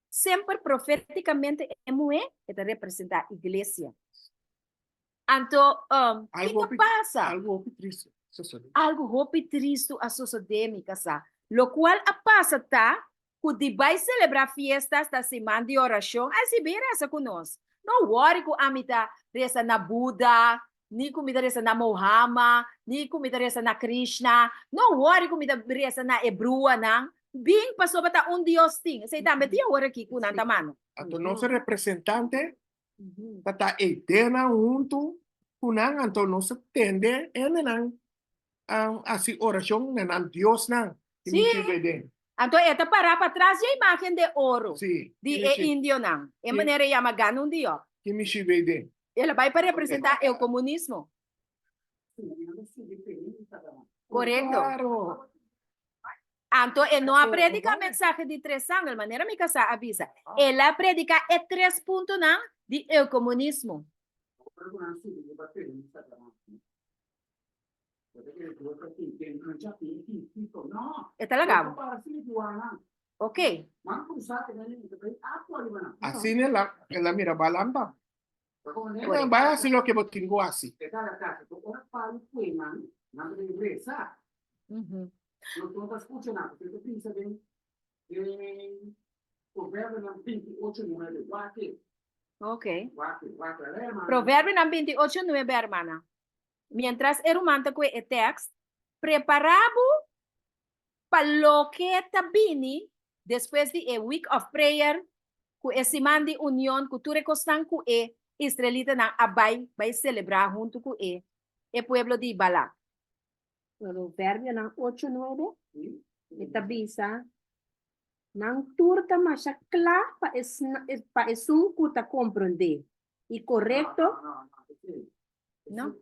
Sempre profeticamente é moeda que representa a igreja. Então, o que passa? Algo triste. Algo hopi triste a suceder, casa. Lo cual passa, tá? Que vai celebrar fiestas da semana de oração, assim bem essa conosco. Não worry com a amita reza na Buda, ni comida reza na Muhammad, ni comida reza na Krishna, não worry comida reza na Hebrua, não. Bem passou para Dios ting. Sei também tinha hora aqui com nanta mano. Anto nosso representante tata eterna junto kunang anto nosso tende nang assim oração nan Dios nang. Sim. Então, esta para trás e a imagem de ouro. Sim. De índio não. É maneira de ganhar um dia. Que me chivede. Ela vai para representar o comunismo. Correto. Claro. Então, ele não predica a mensagem de 3 anos, de maneira que casa avisa. Ela predica 3 pontos de o comunismo. Está legal? Ok. Assim ela mira balamba. Vai assim lo que botingo assim. Non sto scucciando, perché pensa che Provérbio 28:9, guarda. Ok. Guarda, hermano. Provérbio 28:9, hermana. Mientras hermano que el text, preparado para lo que tabini después de a week of prayer, ku semana de unión, ku tu recostan ku israelita na abay, vai celebrar junto ku el pueblo de Bala. Provérbio ng 8:9. Itabisa nang turta masakla pa esu kuta comprende. E correcto? No.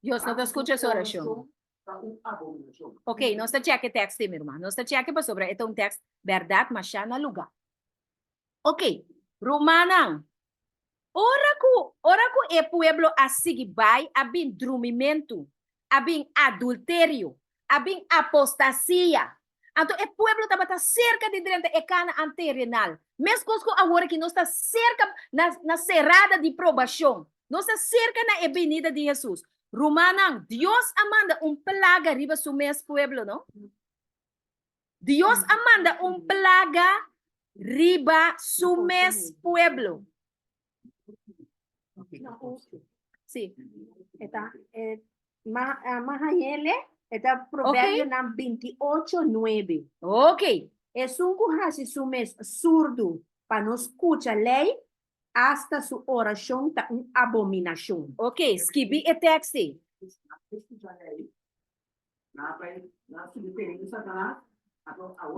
Dios no te escucha esa oración. Ok, no está cheque text, mi hermano. No está cheque para sobre este un text, verdad, mas ya na lugar. Ok, Romanang. Ora ku e pueblo asigi bai abin drumimento, abin adultério, abin apostasia. Então, o pueblo estava cerca de dentro e cana anterrenal. Mesmo que agora que nós está cerca na cerrada de provação, nós está cerca na avenida de Jesus. Romanang, Deus amanda plaga riba su mes pueblo, não? Deus amanda plaga riba su mes pueblo. Sim. Eta, mahayele, eta provérbio na 28:9. Ok. Es un hasi su mes surdo para no escuchar lei hasta su oração ta abominação. Ok, skibi e texto.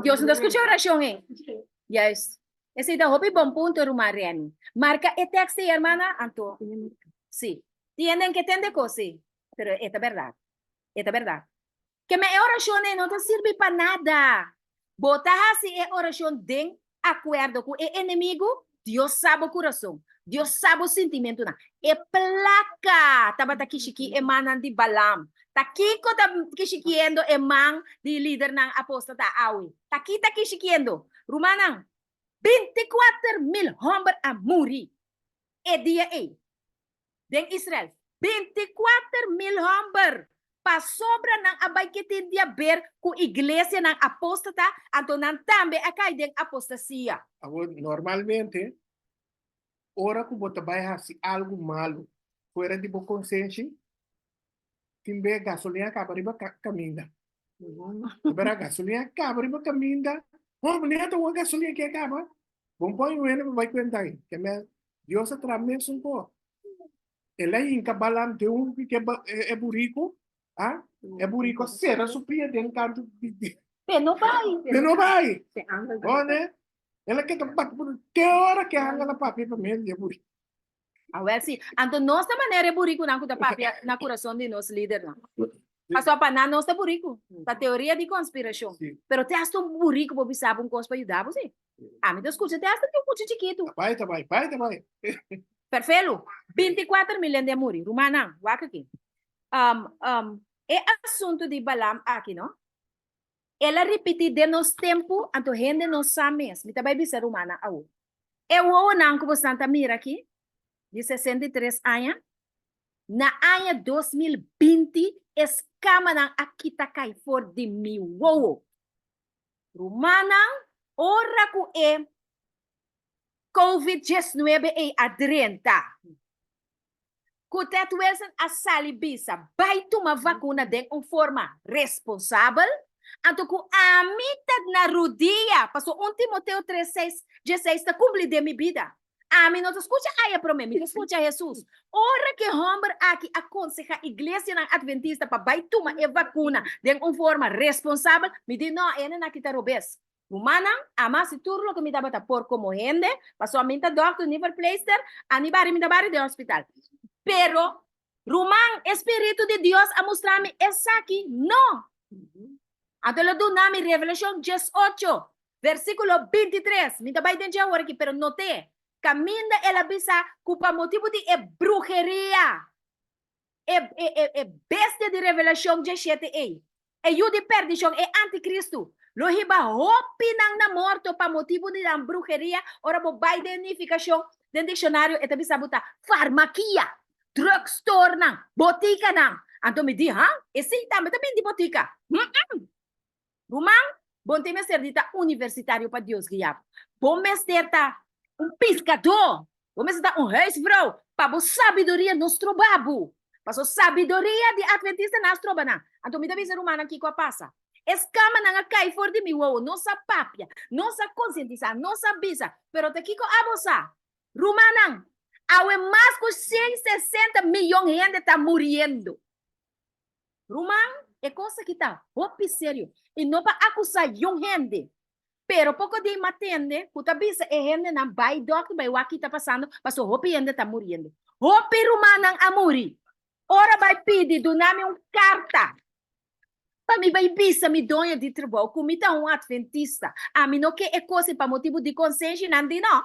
Deus não escuta a oração, hein? Yes. Esse é o bom ponto, Rumariano. Marca e texto, hermana, Anto. Sí. Tienen que entender cosas. Pero es verdad. Es verdad. Que me oración no te sirve para nada. Botar así es oración de acuerdo con el enemigo. Dios sabe o coração. Deus sabe o sentimento. E placa. Tava tá kishiki emanan de Balam. Tá kiko tá kishikiendo eman de líder ng apostata awi. Tá kishikiendo. Rumanang 24,000 homens a morir. E dia e. Den Israel. 24,000 homens. Pa sobra ng abay kitindia ber ku iglesia ng apostata anto nan tambe akay den apostasia. Agora, normalmente, ora que você vai fazer algo malo, fora de boa consciência, timbe gasolina acaba riba caminda. Agora gasolina acaba riba caminda. Oh, menina, tu gasolina que acaba. Bom põe o ene vai contar aí. Que me Deus atravessa um pouco. Ele aí em cabalam de que é burico. Ah, é burico será surpreendente canto de. Pero vai. Não vai. Se anda de- Olha, ela quer que hora que anga na papel para mim de burico. Ah, well, sim. Anto nossa maneira é burico na kuta papia na coração de nosso líder não. Paso pa na nossa burico. Ta teoria de conspiração. Sim. Pero te hasta um burico para bisar um coisa para ajudar você. Ah, me escuta, te hasta que um cucho chiquito. Vai. Perfeito. 24,000 de morir. Rumana, waka aqui. É assunto de Balam aqui, não? Ela repete de nos tempo, anto gente não sabe mesmo. Me também bisa Rumana ao. Eu vou não como Santa Mira aqui, de 63 anos. Na ano 2020, escama ng akita kay for de mi wow. Rumana, ora ko COVID-19 e adrenta. Kutet Wilson asali bisa, baito uma vacuna de forma responsável, anto ku amitad na rudia, paso 1 Timoteo 3:16 ta cumpli de mi vida. Amin, não te escuta aí para mim, me escuta Jesus. Ora que homem aqui aconselha a igreja ng Adventista para baito uma vacuna de forma responsável, me diz não, ene na kita robes. Humana, ama si turlo que me daba por como gente, paso a minta doctor nível pleister, anibari me dabari de hospital. Pero, Rumang, Espírito de Deus a mostrar-me essa aqui, não. Então, do nome Revelação 18, versículo 23. Me dá bem agora aqui, pero note. Caminda ela bisa cupa motivo de brujeria. Bestia de Revelação 17. E o de perdição é anticristo. Lo hiba hopi nang na morto pa motivo de brujeria. Ora bo by identificação do dicionário eta bisa buta farmacia. Drugstore nang, botika nang. Anto me di, ha? Esse também di botika. Rumang, bom tem ser dita universitário para Deus guiar. Bom mestre tá pescador. Bom mestre tá huisvrouw. Para bo sabedoria nostro babu. Para sabedoria de Adventista nostro bana. Anto me deve ser humana aqui com a passa. Escama nang cai for de mi wow, nossa papia, nossa conscientiza, nossa bisa. Pero te kiko abosa. Rumanang. Awe más que 160 milhões de gente está morrendo. Rumang, é coisa que está hopi sério. E não para acusar yung gente. Pero pouco de matende, puta bisa é gente na vai doc, vai o que está passando, mas o hopi gente está morrendo. Hopi Rumanang a morrer. Ora vai pedir do nome carta. Para me vai bisa me donha de trabalho, comita adventista. A mim não que é coisa para motivo de consciência, não de não.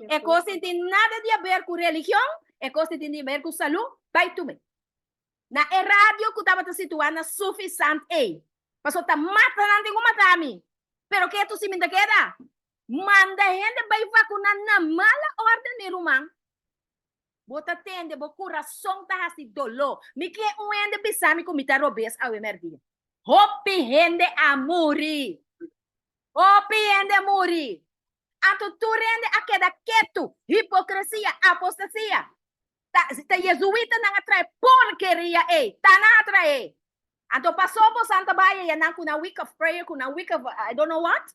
É coisa que tem nada de a ver com religião, é coisa que tem a ver com saúde, vai tu me. Na rádio que estava situando suficiente aí. Passou tá matando como matar me. Pero que tu se me queda? Manda gente vai vacinar na mala ordem de rumang. Bota tende, bo coração tá assim dolor. Me que ende bisami comita robes ao emerdia. Hopi hende a muri. Hopi hende a muri. Anto tu rende a queda quieto. Hipocrisia, apostasia. Ta jesuíta não atrai porqueria, tá na atrai. Anto passou por Santa Baia e não com a week of prayer, com a week of I don't know what.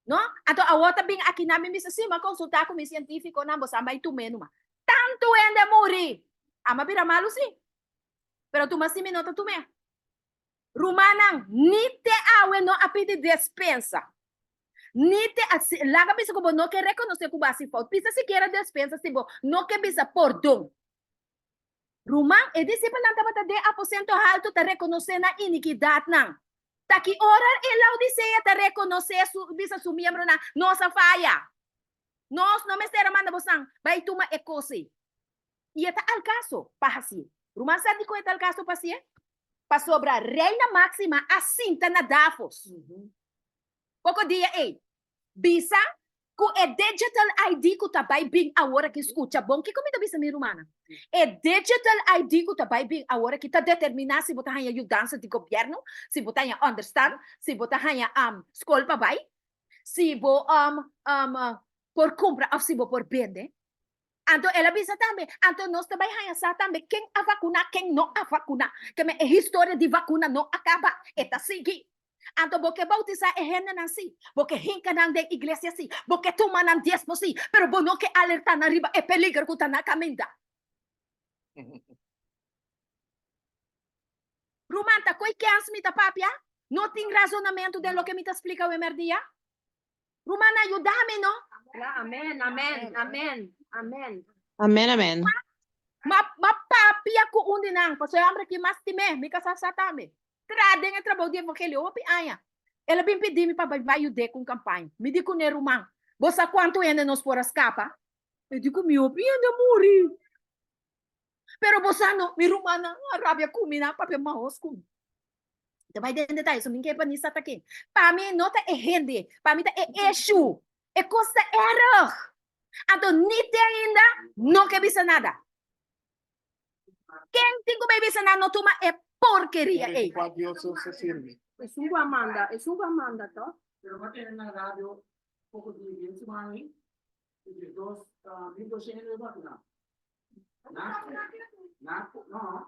No? Anto a outra bem aqui na minha missa sim, mas consultar com o científico não você vai tu menos, tanto ende morrer. Ama bira malu sim. Pero tu mas sim nota tu me. Rumanang ni te awe no apide despensa. Ni te laga bisa ko no que reconocer que basi falta. Pisa se quer despensa se bo no que bisa perdão. Rumang e discípulo não tava de aposento alto te reconhecer na iniquidade não. Ta que orar e Laodiceia te reconhecer bisa su membro na nossa falha. Nós não me será manda bosang vai tuma e cosi. E é tal caso, pasi. Rumang sabe qual é tal caso pasi? Pa sobra reina máxima assinta na Davos. Pouco dia bisa ku e digital ID ku tabay bing agora que escuta bom que comida bisa mi rumana. E digital ID ku tabay bing agora que ta determinar se botar hanya ajudança de governo, se botar hanya understand, se botar hanya escola pa vai, se bo por compra ou se bo por vender. Anto ela bisa também, anto nós também hanya sa também quem a vacuna, quem não a vacuna, que a história de vacuna não acaba, eta sigue. Anto boke bautizar e hena nansi, boke hinka nang de iglesia si, boke tuma nang diezmo si, pero bono que alerta na riba e peligro kuta na caminda. Rumanta, koi kans mita papia? No tem razonamento de lo que mita explica o emerdia? Rumana, ayúdame, no? Amen, amen, amen, amen. Amen, amen. Ma papia ko undi nang, pasoy amre ki mas time, mi kasasatame. Tradem é trabalho de evangelho, opi aya. Ela bem pediu-me para vai ajudar com campanha. Me digo ne rumang, você quanto ainda nos por escapa? Eu digo mi opi ainda morri. Pero você não, mi rumana, a rabia kumina, papel mahos kum. Então vai dentro detalhe, isso ninguém para nisso aqui. Para mim nota é rende, para mim é eixo, é costa erro. Então nem tem ainda, não quer bisa nada. Quem tem que bisa nada não toma é porqueria, Para Dios se sirve. Es un guamanda, to. Pero va a tener la radio poco de bien semana y de 2.200 de vacuna. No.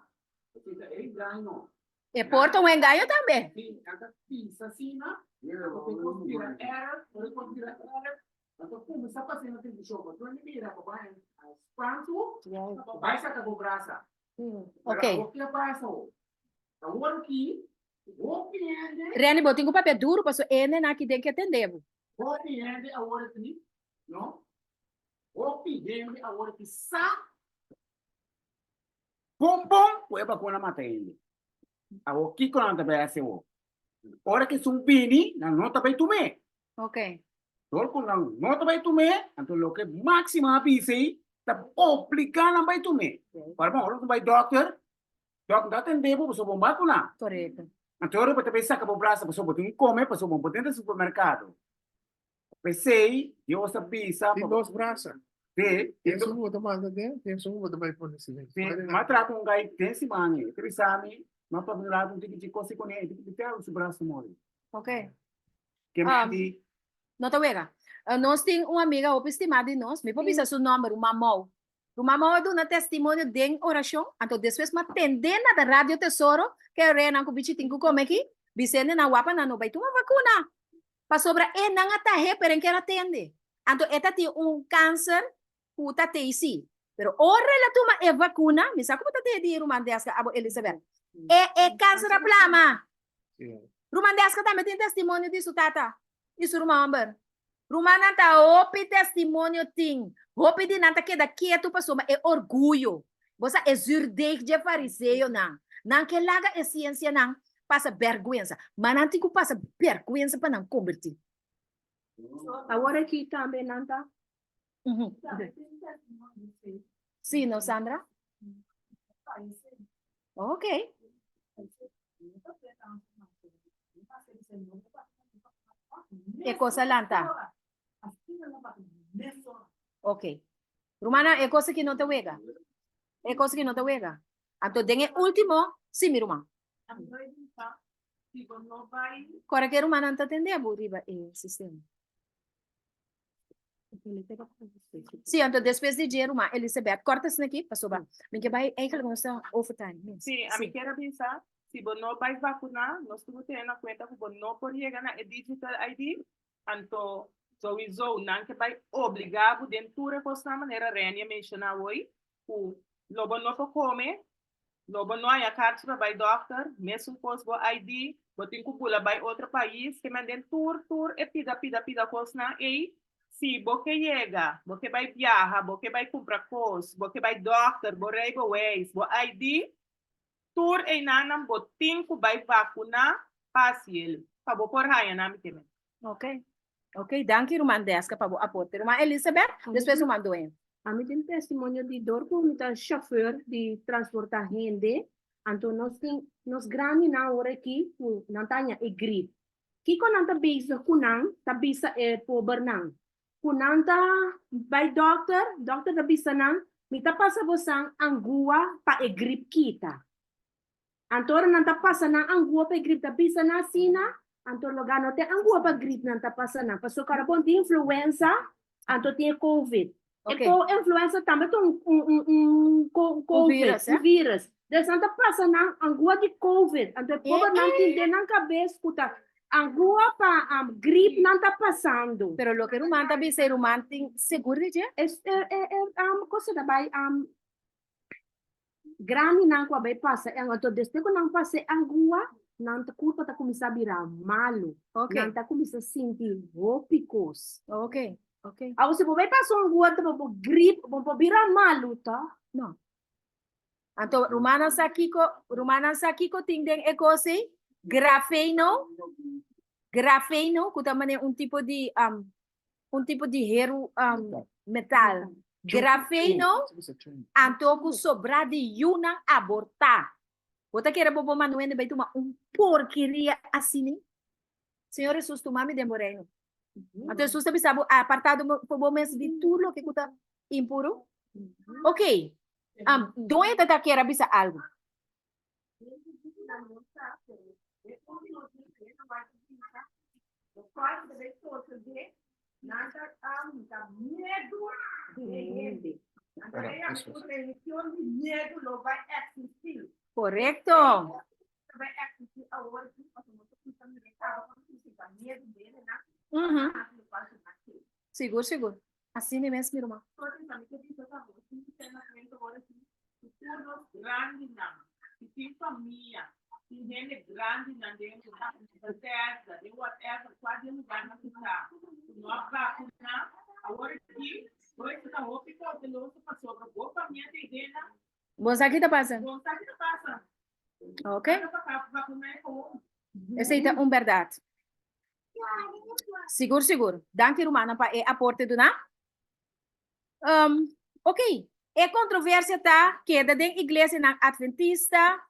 Porque é ganho. É porta um engaio também. Sim, essa pizza assim, né? Porque conspira era, então como está fazendo aquele jogo, tu não mira para vai, quanto vai sacar o braço. Ok. O que passa? Agora aqui, o cliente, Reni, botinho com papel duro, passou ele na que tem que atender. o cliente agora aqui, não? O cliente agora aqui sa Pompom, o eba kona matende. Awo kiko na tabe ase wo. Ora que sumpini na nota bay tume. Ok. Tol ko nang nota bay tume, anto lo que máxima pisi ta obligar na bay tume. Para mo ora bay doctor, doctor atende po so bomba ko na. Correto. Anto ora pata pesa ka po brasa po so botin come, po so bom potente supermercado. Pensei, eu sa pisa, Tem dos braços. de, Tem um outro mais dentro, tem um outro mais por esse de, matra kung gai tensi mani, trisami, mapabulado de cosi con ele, de ter o braço mole. Ok. Que me di Nota wega. Nós temos uma amiga estimada de nós, me pode seu nome, uma Mamau. O Mamau é um testemunho de oração, então depois uma tendena da Rádio Tesouro, que é rena com bicho tinha como aqui, Vicente na wapa na no vai tomar vacuna. Para sobra é não atahe peren que ela atende. Então esta tem câncer, puta teisi. Pero ora ela toma é vacuna, me sabe como tá te dir uma dessa abo Elizabeth. É câncer a plama. Rumandeska também tem testemunho disso, tata. Isso, rumamber. Rumana tá opi testemunho ting. Opi de nanta que daqui tu passou, mas é orgulho. Você é zurdeig de fariseu, não. Não que laga é ciência, não. Passa vergonha. Mas não tem que passar vergonha para não convertir. Agora aqui também não tá. Uhum. Sim, não, Sandra? Ok. Que coisa lanta? Ok. Rumana, é coisa que não te wega. É coisa que não te wega. Então, tem o último, sim, minha irmã. Agora que Rumana não está entendendo, riba, o sistema. Sim, então, depois de dia, Rumana, Elizabeth, corta isso aqui, passou bem. Me que vai, é que não está overtime. Sim, a mim quero pensar, se você não vai vacinar, nós temos que ter na conta que você não pode chegar na digital ID, então, sowieso, não que vai obrigar você dentro de essa maneira, Renia mencionou hoje, o lobo não pode comer, lobo não há carta para vai doctor, mesmo com o ID, você tem que pular para outro país, que mandem tour, e pida coisa na e se você chega, você vai viajar, você vai comprar coisas, você vai doctor, você vai ways, você ID, tour e nanam botin ku vai vacunar paciel. Pabo por haya na mi temen. Ok. Ok, danke, Rumana, desca para o aporte. Rumana, Elizabeth, depois Rumana doente. A mim tem testemunho de dor como tá chauffeur de transportar gente. Então nós grande na hora aqui, não tenha e gripe. Kiko não tá bisa kunang, tá bisa pobre não. Kunang tá by doctor tá bisa não. Mita passa você angua pa e gripe kita. Antor não tá passa na angua pa e gripe tá bisa na sina. Antor lugar não tem angua pa gripe não tá passa na. Passou cara bom de influenza, antor tem COVID. Ok. E influenza também tem COVID, vírus. Desde tá passa na angua de COVID. Antor pobre não tem na cabeça puta. Angua pa gripe não tá passando. Pero lo que Rumana está dizendo, Rumana tem seguro de dia? É coisa da bai grande não com a bai passa. Então desde que não passa angua, não tá culpa tá começar a virar malo. Ok. Não tá começar a sentir roucos. Ok. Ok. Ah, você vai passar angua, tá para gripe, para virar malo, tá? Não. Então, Rumana Sakiko tem é coisa grafeno, que também é um tipo de hero metal. Grafeno, antoco sobrar de yuna abortar. Você quer bobo manuendo vai tomar porqueria assim? Senhor Jesus, tu mami demorei. Então, Jesus também sabe apartado por bom mês de tudo o que está impuro. Ok. Doe tá quer bisa algo. Correcto. Uhum. Seguro. Assim mesmo, minha irmã. Tem família, tem gente grande na dentro da terra, de whatever, quase lugar na cidade. Não vacinar, agora aqui, hoje está roupa e o nosso passou para boa família tem gente. Você aqui tá passando? Você aqui tá passando. Ok. Essa é uma verdade. Seguro. Danke, Romana, para o aporte do na. Ok. É controvérsia tá Keda da igreja na adventista,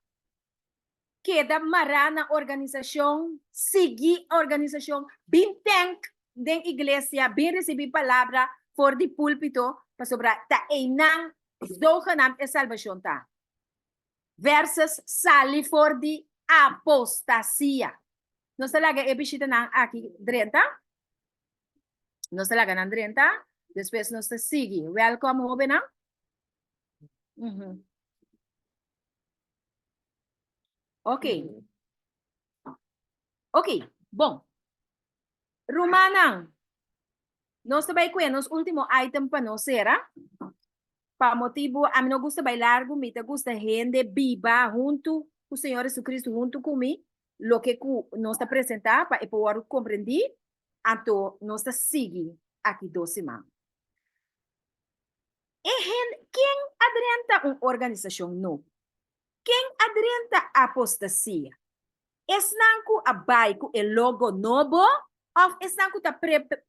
Keda marana organização, seguir organização, bem tank da igreja, bem receber palavra for de púlpito para sobrar tá enang zogenam é salvação tá. Versus sali for de apostasia. Nós talaga é bisita na aqui 30. Nós talaga na 30. Depois nós sigue. Welcome, Robena. Ok. Bom. Romana. Nós também conhecemos o último item para nós, será? Para motivo, a mim não gusta bailar, me gusta gente viva junto com o Senhor Jesucristo, junto comigo. Lo que nós apresentar para poder compreender, então nós seguir aqui 2 semanas. Quem adrenta uma organização não? Quem adrenta a apostasia? Es nanku abai ku el logo novo Of estão que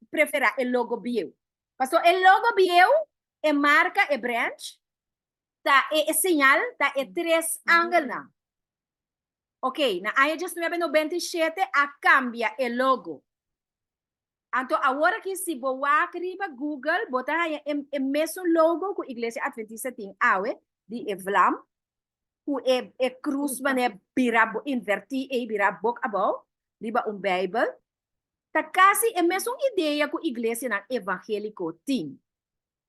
prefere o logo bio. Pastor, o logo bio é marca, é branch, tá, é sinal, tá, é três ângulos. Ok, na área de 1997, a cambia o logo. Então, agora que se você escreve Google, bota aí o mesmo logo que a Igreja Adventista tem, de Evlam, que é cruz, mas é invertir e virar boca abaixo, riba Bible. Tá quase a mesma ideia que a Igreja evangélica tem.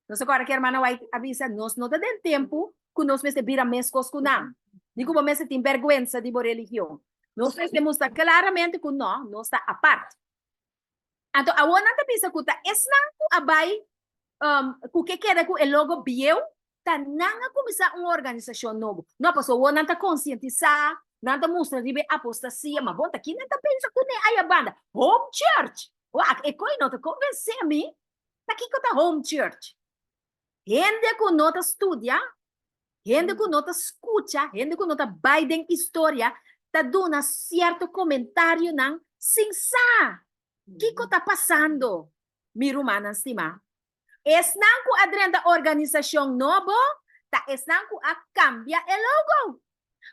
Então, agora que a irmã vai avisar, nós não temos tempo que nós mesmos virar mescos com não. Digo, mas tem vergonha de a religião. Nós temos claramente que não está a parte. Então, a outra pensa que está esnanco abai que queda com o logo bio, tá não começar uma organização nova. Não, pessoal, o não tá conscientizar, não tá mostrando de apostasia, mas bom, aqui não tá pensa que nem aí a banda home church. E coi não tá convencer a mim, tá aqui que tá home church. Gente que não tá estudia, gente que não tá escuta, gente que não tá Biden história, tá dando certo comentário não sincero. O que está passando? Miro manas, estima. Estão com a dentro da organização nova, tá estão com a cambia o logo.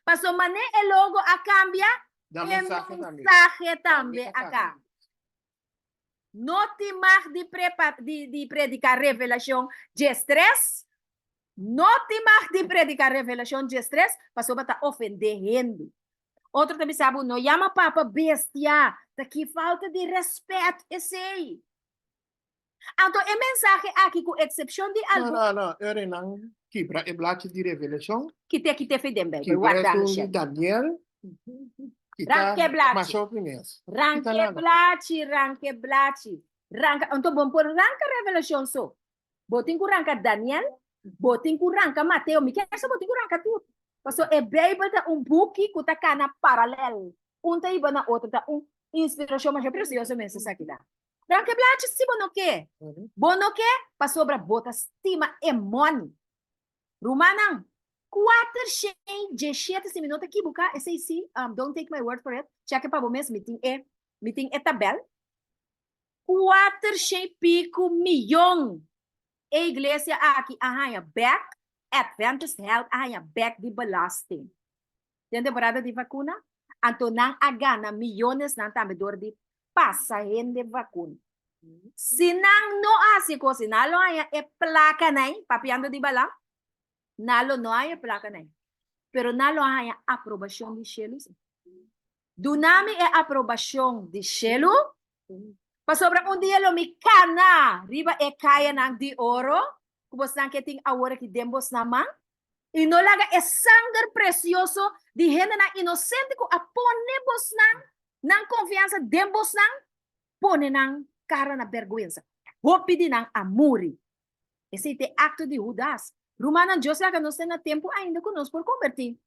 Passou mané o logo a cambia, Da o mensaje também acá. Não te mais de predicar revelação de estresse, não te mais de predicar revelação de estresse, passou para estar ofendendo. Outro também sabe, não chama papa bestia, que falta de respeito, esse aí. Então, a mensagem aqui, com exceção de algo Não, eu não quebra e blate de revelação. que te fedem bem, Que parece de Daniel. Que tá machou primeiro. Ranque blate. Então, bom, por ranca revelação só. Botin ku ranca Daniel, botin ku ranca Mateo, me quer botin ku ranca tudo. Porque a Bíblia tá book que tá cana paralelo. Tá iba na outra, tá inspiração mais preciosa mesmo aqui lá. Ranca blate se bono que? Bono que? Pa sobra bota estima e money. Rumanang, 4:17 minutos aqui buka, esse sim, don't take my word for it. Check pa bo mes meeting e tabel. 4 milhão. A igreja aqui, back, Adventist Health, back de belasting. Tem temporada de vacuna? Então, nang agana, milhões ng tamidor de pasahin de vacuna. Sinang no asiko, sinalo e placa na papiando de bala, nalo no placa na pero nalo aprovação de chelos. Dunami e aprovação de chelo, pa sobra dia lo mi kana, riba e kaya ng di oro, kubos nang keting awara ki dembos naman, inolaga e sangue precioso di gente na inocente ko aponebos nang confiança dembos nang pone nang cara na vergüenza. Hopi din ang amuri. Esse é acto de Judas. Romana Deus lá que nós temos tempo ainda conosco por convertir.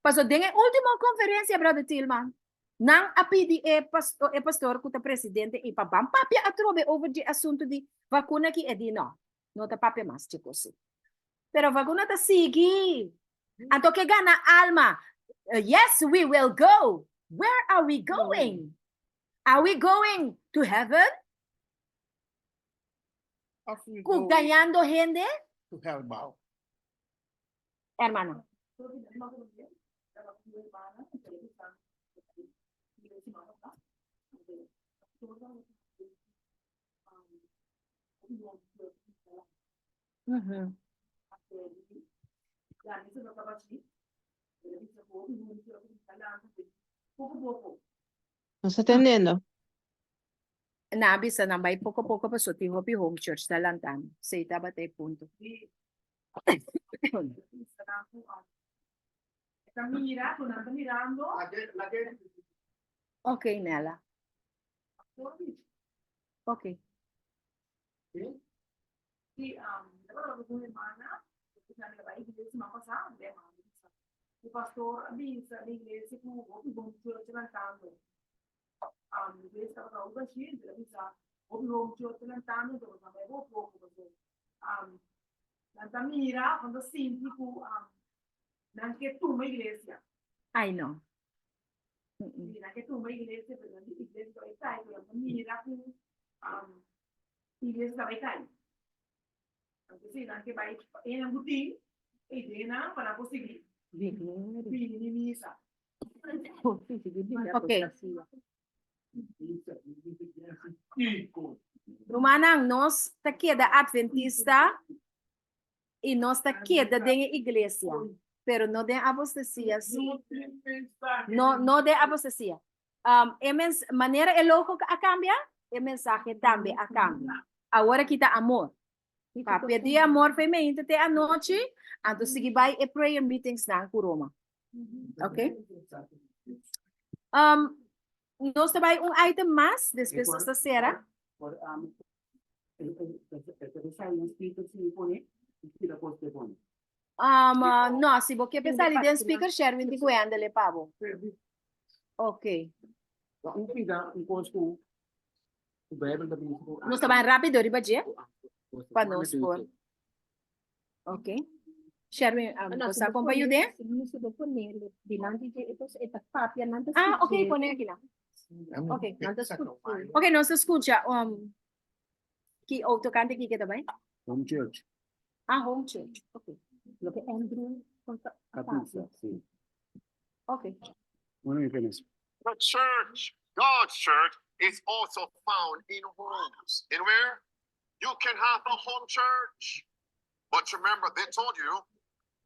Passou den a última conferência, brother Tillman. Nang apidi pastor kuta presidente e pabam papia atrobe over de assunto de vacuna que é de não. Não tá papia mais tipo assim. Pero vacuna tá sigue. Anto que gana alma. Yes, we will go. Where are we going? Are we going to heaven? Kung ganhando gente? To hell bow. Hermano. Uhum. ¿No está entendiendo? Nabisa na may poco pa so tiho pi home church na lantan. Say tabate punto. Okay, Nela. Okay. O pastor avisa a igreja que o bom church lantando. A igreja estava com o bachir, avisa o bom church lantando, então também vou pouco porque lantamira quando sinto que não que tu uma igreja. Ay no. Mira que tú me iglesia, pero la iglesia vai cair, pero mira que iglesia vai cair. Então, assim, não que vai em butim, e tem na para conseguir. Vini misa. Okay. Rumanang, nós ta queda adventista e nós ta queda de igreja, pero no de apostasia. No de apostasia. Maneira é louco a cambiar, e mensagem também a cambiar. Agora kita amor. Pa pedir amor feminino até a noite, então seguir vai e prayer meetings na Roma. Ok? Nós também item mais depois desta será. No, se você pensar ali dentro speaker share 20 le pavo. Ok. Nós também rápido ribaje. Para nós por. Ok. Share você acompanha de? Ah, ok, põe aqui lá. Ok, ok, nós escuta que outro cante aqui também. Home church. Ah, home church. Ok. Ok. When we finish. The church, God's church, is also found in homes. In where? You can have a home church. But remember, they told you,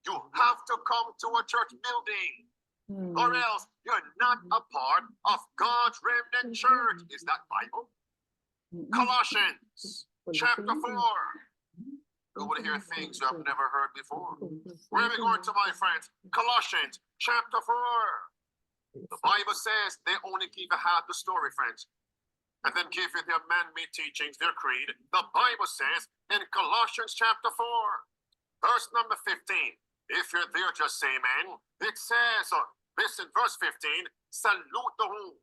you have to come to a church building. Or else you're not a part of God's remnant church. Is that Bible? Colossians chapter 4. You will hear things you have never heard before. Where are we going to, my friends? Colossians chapter 4. The Bible says they only give a half the story, friends. And then give you their man-made teachings, their creed. The Bible says in Colossians chapter 4, verse number 15. If you're there, just say amen. It says, listen, verse 15, salute the home.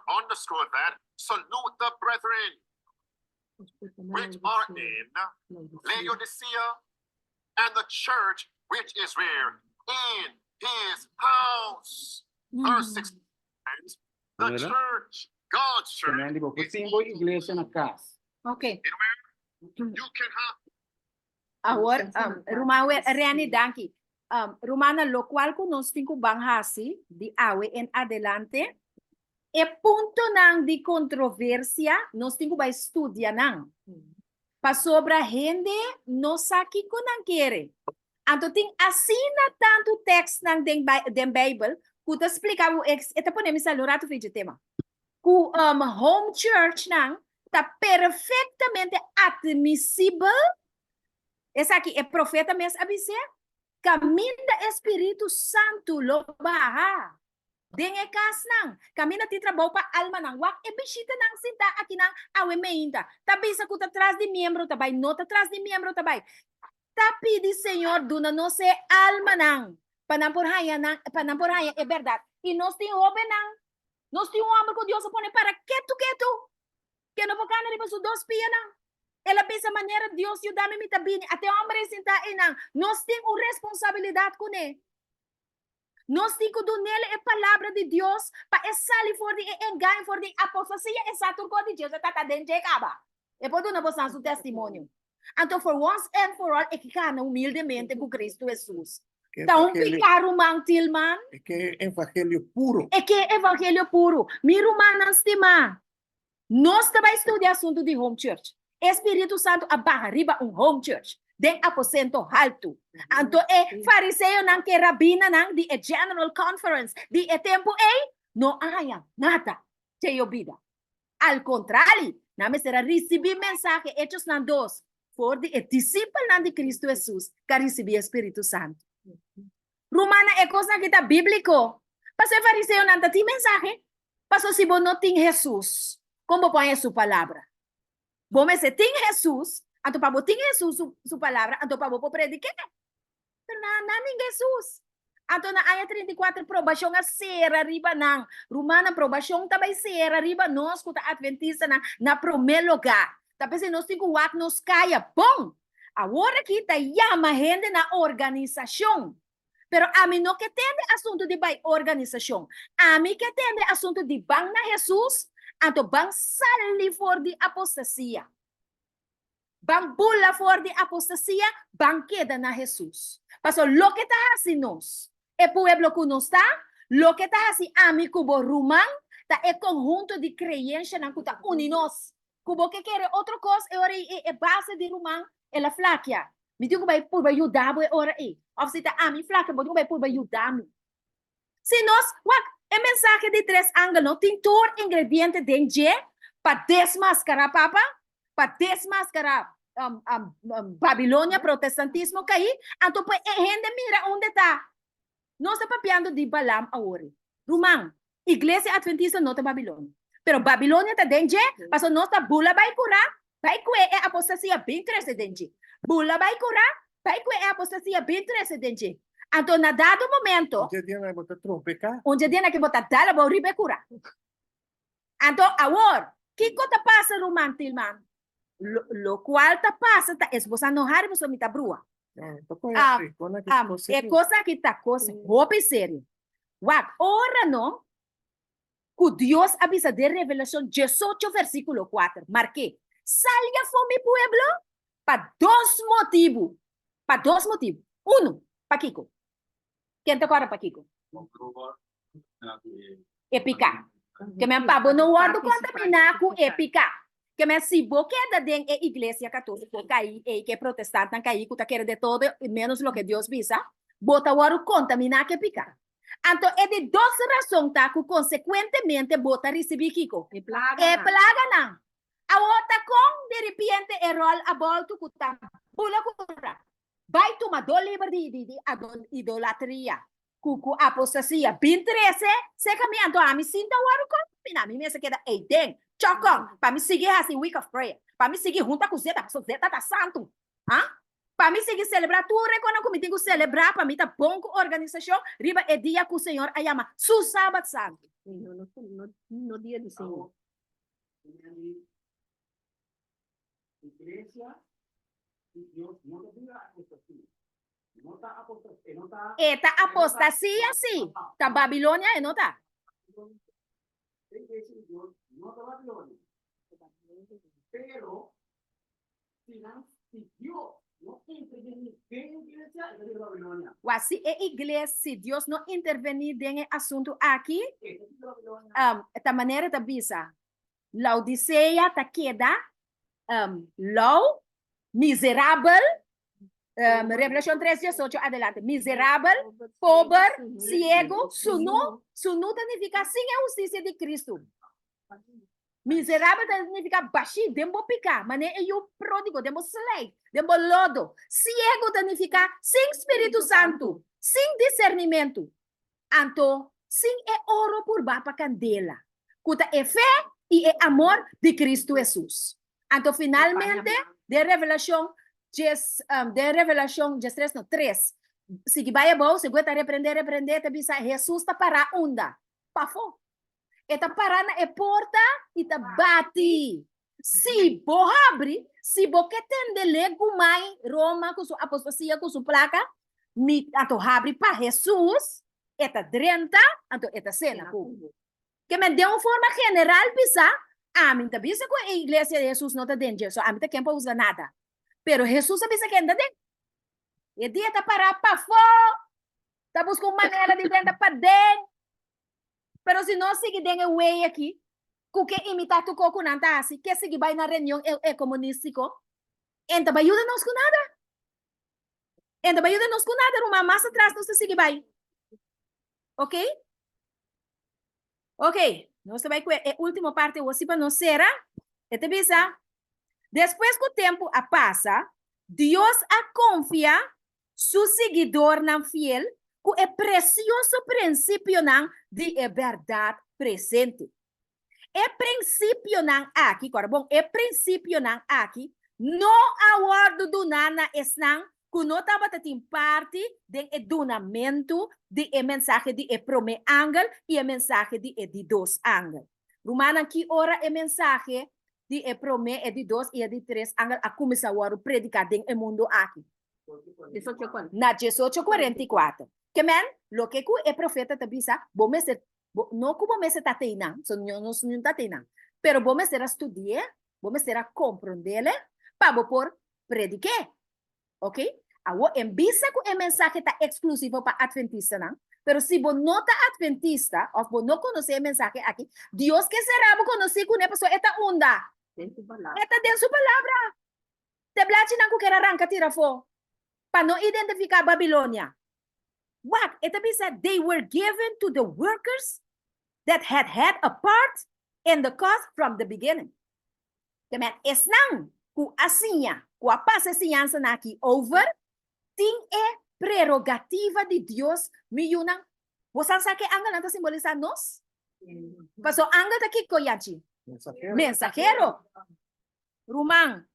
Underscore that, salute the brethren, which are in Laodicea, and the church which is where? In his house. Verse 16, the Wala. church, God's church, Kailangan di ba? is Puting ko iglesia na kas. Ok. in where you can have Agora, Rumawe, Riani Danki. Rumana, lo cual conosco banghasi di awe en adelante. E punto nang di controversia, nos tingo ba estudia nang. Pa sobra gente, no saki ko nang kere. Anto ting asina tanto text nang den Bible, kuta explica o eta ponemi salurato fiji tema. Ku home church nang tá perfeitamente admissível. Essa aqui é profeta mesmo abise. Caminho Espírito Santo lo baha. Dengue kas nang. Caminho ti trabalho pa alma nang. Wak e bisita nang sinta aqui nang awe meinta. Tabi sa kuta atrás de membro tabay. Nota atrás de membro tabay. Tapi di Senhor duna no se alma nang. Panampurhaya é verdade. E nós tem homem nang. Nós tem homem que Deus pone para quieto. Que não vou cair para os dois pia nang. Ela pensa maneira Deus eu dá-me me tabini. Até homem sinta nang. Nós tem uma responsabilidade com ele. Nós temos que dar nele a palavra de Deus para sair fora de engano, fora de apostasia, e satur de Deus está dentro de acaba. E pode não passar seu testemunho. Então, for once and for all, é que cana humildemente com Cristo Jesus. Então, ficar rumang tilman. É que é evangelho puro. É que é evangelho puro. Mi rumana estima. Nós também estudamos assunto de home church. Espírito Santo abarra riba home church. Den aposento alto. Anto fariseo nang que rabina nang di general conference di tempo no haya nada te obida. Al contrario, name será recibir mensaje hechos nan dos for di disciple nan di Cristo Jesus que recibir Espírito Santo. Romana é coisa que tá bíblico. Pastor fariseo nan ti mensaje. Pastor si bo no ting Jesus. Como põe sua palavra? Bom, se tem Jesus, então para botar Jesus sua palavra, então para botar predicar. Pero na ninguém Jesus. Então na aya 34 probação a ser arriba nang. Romana probação também ser arriba nós que tá adventista na primeiro lugar. Tapi se nós temos que nos caia bom. Agora que tá chama gente na organização. Pero a mí no que tende asunto de bai organização. A mí que tende asunto de bang na Jesus, anto bang sali for de apostasia. Bang bula for de apostasia, bang queda na Jesus. Paso lo que está haciendo nos, el pueblo que nos está, lo que está haciendo a mí cubo rumán, está el conjunto de creencia na kuta uninos. Cubo que quiere otra cosa, es base de rumán, es la flaquia. Me digo vai por ajudar boy ora aí. Of se tá a mim flaca, boy vai por ajudar me. Se nós, é mensagem de três ângulos, tem todo ingrediente dentro para desmascarar papa, para desmascarar Babilônia, protestantismo cair, então para gente mira onde está. Nós estamos papiando de Balaam agora. Rumang, igreja adventista não está Babilônia. Pero Babilônia está dentro, mas nós está Bula vai curar, vai que é apostasia bem precedente. Bula vai curar, vai que é apostasia bem precedente. Então, na dado momento, Un día hay que trompezar. onde dia que botar dala, vou ribe curar. Então, agora, que coisa passa, Rumang, Tilman? Lo qual ta passa, ta esbosa no hari mo somita brua. É coisa que tá coisa, roupa sério. What? Ora não, que Deus avisa de revelação 18, versículo 4. Marquei. Salga fome pueblo para dois motivos. Para dois motivos. Um, para Kiko. Quem te acorda para Kiko? Epica. Que me pabo no guardo contaminar com epica. Que me si boqueda den a igreja católica cair e que protestante cair que quer de todo menos lo que Deus visa, bota guardo contaminar que pica. Então é de duas razões tá que consequentemente bota receber Kiko. E plaga. E plaga não. A outra com de repente errol a volta que tá pula cura. Vai tomar do livro de idolatria. Cucu apostasia. Bem 13, se caminhando a mim sinta o ar contaminar. Mim se queda ei den. Chocão, para me seguir assim, week of prayer. Para me seguir junto com Zeta, porque Zeta tá santo. Para me seguir celebrar, tu reconhece como tenho que celebrar, para mim tá bom com organização, riba é dia que o Senhor chama, su sábado santo. No dia do Senhor. Igreja, Deus não devia apostasia. Não está apostasia, não está. Eta apostasia, sim. Tá Babilônia, não tá? No te Babilonia. Pero, si Dios no interviene en la iglesia, es de Babilonia. Se a igreja, se Deus não intervenir em assunto aqui, esta maneira da bisa, Laodiceia ta queda, low, miserável, Revelação 3:18 adelante, miserável, pobre, ciego, sunu significa sem a justiça de Cristo. Miserável significa baixi, dembo picar, mas é o pródigo, dembo slave, dembo lodo. Ciego significa sem Espírito Santo, sem discernimento. Então, sem é ouro por bapa candela. Cuta é fé e é amor de Cristo Jesus. Então, finalmente, de Revelação 3. Se vai é bom, se vai repreender, te bisa Jesus está para onda. Pafo. Eta para na porta e ta bate. Se bo abre, se bo que tende lego mai Roma com sua apostasia com sua placa, mi ato abre para Jesus, eta drenta, ato eta cena. Que me de uma forma general bisa, a mim ta bisa com a igreja de Jesus não tá dentro, so a mim ta quem pode usar nada. Pero Jesus bisa que anda dentro. E dia ta para pa fo, ta busca uma maneira de dentro para dentro. Pero se nós seguirmos o way aqui, que imitar tu coco não tá assim, que seguir vai na reunião é comunístico, então vai ajudar-nos com nada. Então vai ajudar-nos com nada, uma massa atrás não se seguir vai. Ok? Ok. Nós vai com a última parte, o assim para nós será, te bisa. Depois que o tempo passa, Deus confia su seguidor não fiel, que é precioso princípio de verdade presente. É princípio aqui, agora bom, é princípio aqui, não aguardo do nana esnang, que não estava tendo parte do edunamento de mensagem de prome angel e mensagem de dos angel. Romana aqui ora mensagem de prome de dos e de três angel a começar a predicar no mundo aqui. Na 18:44. Que men, lo que ku e profeta te bisa, bome ser, no como me se tateina, son yo no son tateina, pero bome ser a estudiar, bome ser a comprender, para por predicar, ok? Awo en bisa ku e mensaje ta exclusivo para adventista, não? Pero si vos no está adventista, o vos no conoce el mensaje aquí, Dios que será vos conocer con esta esta onda. En tu palabra. Esta de su palabra. Te blachi na ku kera arranca tira fo. Para no identificar Babilonia. What? Esta bisa, they were given to the workers that had a part in the cause from the beginning. Temen, es nang ku asinya, ku apa enseñanza na aquí over, ting e prerrogativa de Dios, mi yunang, wasan sa que angel nanta simboliza nos? Paso angel ta kiko yachi. Mensajero. Rumang.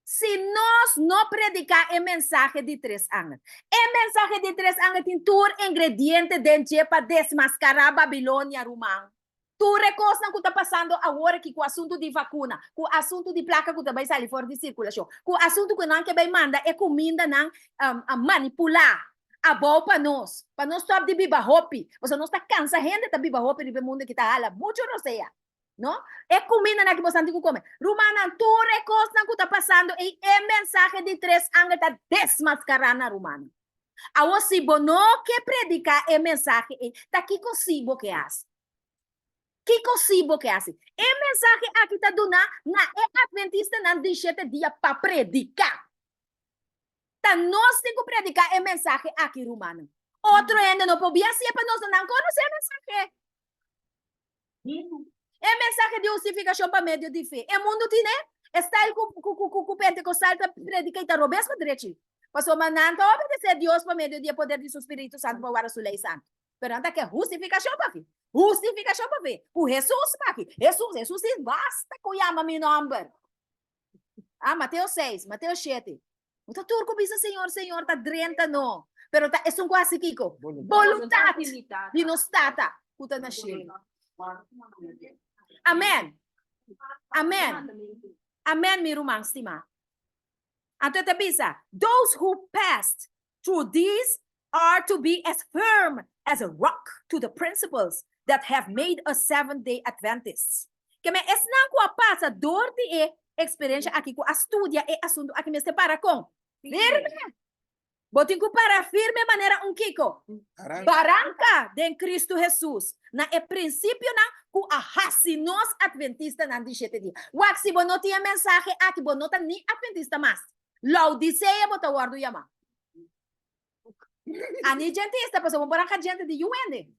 Si nos no predicar el mensaje de tres ángeles, el mensaje de tres ángeles tiene tu ingrediente de para desmascarar Babilonia, Rumang. Tu recosta que está passando agora que com o assunto de vacuna, com o assunto de placa que vai sair fora de circulação, com o assunto que não que vai mandar é comida não manipular a boa para nós stop de biba hopi, você não está cansa gente da biba hopi do mundo que está ala, muito não sei, não? É comida na que você não come. Rumana, tu recosta que está passando e é mensagem de três ángeles está desmascarando a Rumana. Agora se não quer predicar é mensagem, tá aqui consigo que hace. Que consigo que hace? E mensaje aqui está dando na adventista não de 7 dias para predicar. Tá nós temos que predicar e mensaje aqui, Romano. Outro ainda não podia ser para nós não conhecer mensaje. É mensaje de justificação para meio de fé. É mundo tem, né? Está aí com pentecostal para predicar e tá robesco direito. Pastor Mananto, obedecer a Deus para meio de poder do Espírito Santo para guardar sua lei santa. Pero anda que é justificação para fé. Justificação para ver. O Jesus para aqui. Jesus diz, basta que chama meu nome. Mateus 6, Mateus 7. Então, turco bisa, Senhor, está drenta, não. Pero é um quase kiko. Voluntade de nos tata. Puta na cheia. Amém. Amém. Amém, meu irmão, estima. Então, bisa, those who passed through these are to be as firm as a rock to the principles that have made us Seventh-day Adventists. Que me es não com a passa dor de experiência aqui com a estudia e assunto aqui me separa com firme. Botin com para firme maneira kiko. Barranca de Cristo Jesus. Na é princípio na com a raça nós adventista na de 7 dias. Wak se não tinha mensagem aqui não tá nem adventista mais. Laodiceia bota guardo yama. Ani gente está passando por a gente de UN.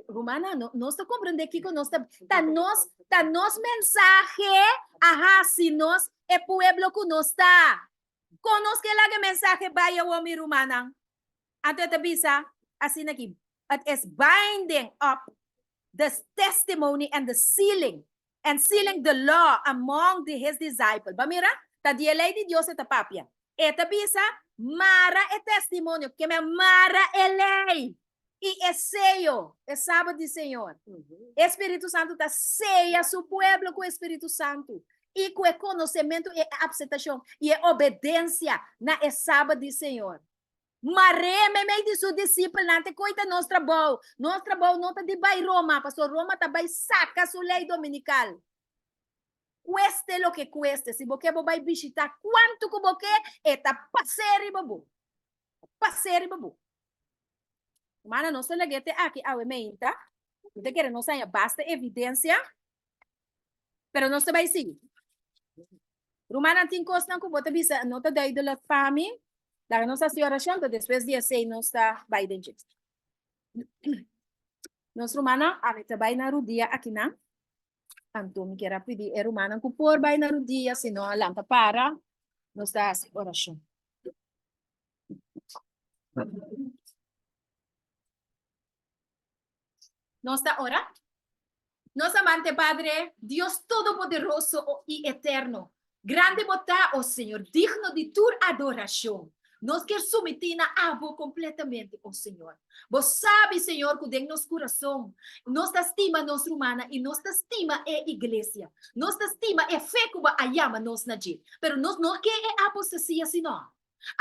Rumana, nós está compreendendo que nós está nos mensagem a se nós é pueblo que nós está. Conosco que mensagem vai ao homem rumana. Até te bisa assim aqui. It is binding up the testimony and the sealing the law among his disciples. Bamira, ta di lei di Dios eta papia. Eta bisa mara e testimonio que me mara e lei. E é sello, é sábado de Senhor. Espírito Santo está ceia seu pueblo com o Espírito Santo. E com o conhecimento e aceitação e a obediência na sábado de Senhor. Maré, me de seu discípulo, não te coita nosso trabalho. Nosso trabalho não está de vai Roma, pastor Roma está vai saca sua lei dominical. Cueste lo que cueste. Se você vai visitar, quanto que você está passeiro, babu. Passeiro, babu. Mana, não se leguete aqui, a emenda. Você quer não saia basta evidência, pero não se vai seguir. Romana tem costa que você bisa, não está daí da família. La nossa oração, depois de 6 não está vai dentro. Nós romana, a gente vai na rodia aqui na. Anto me quer pedir é romana que por vai na rodia, senão a lanta para. Nós está oração. Nós está ora. Nós amante Padre, Deus Todo-Poderoso e Eterno. Grande botá, ó Senhor, digno de tua adoração. Nós quer submeter na abo completamente, oh Senhor. Você sabe, Senhor, que dentro do nosso coração, nós estima nossa humana e nós estima é igreja. Nós estima é fé que a chama nós na dia. Pero nós não quer é apostasia, senão.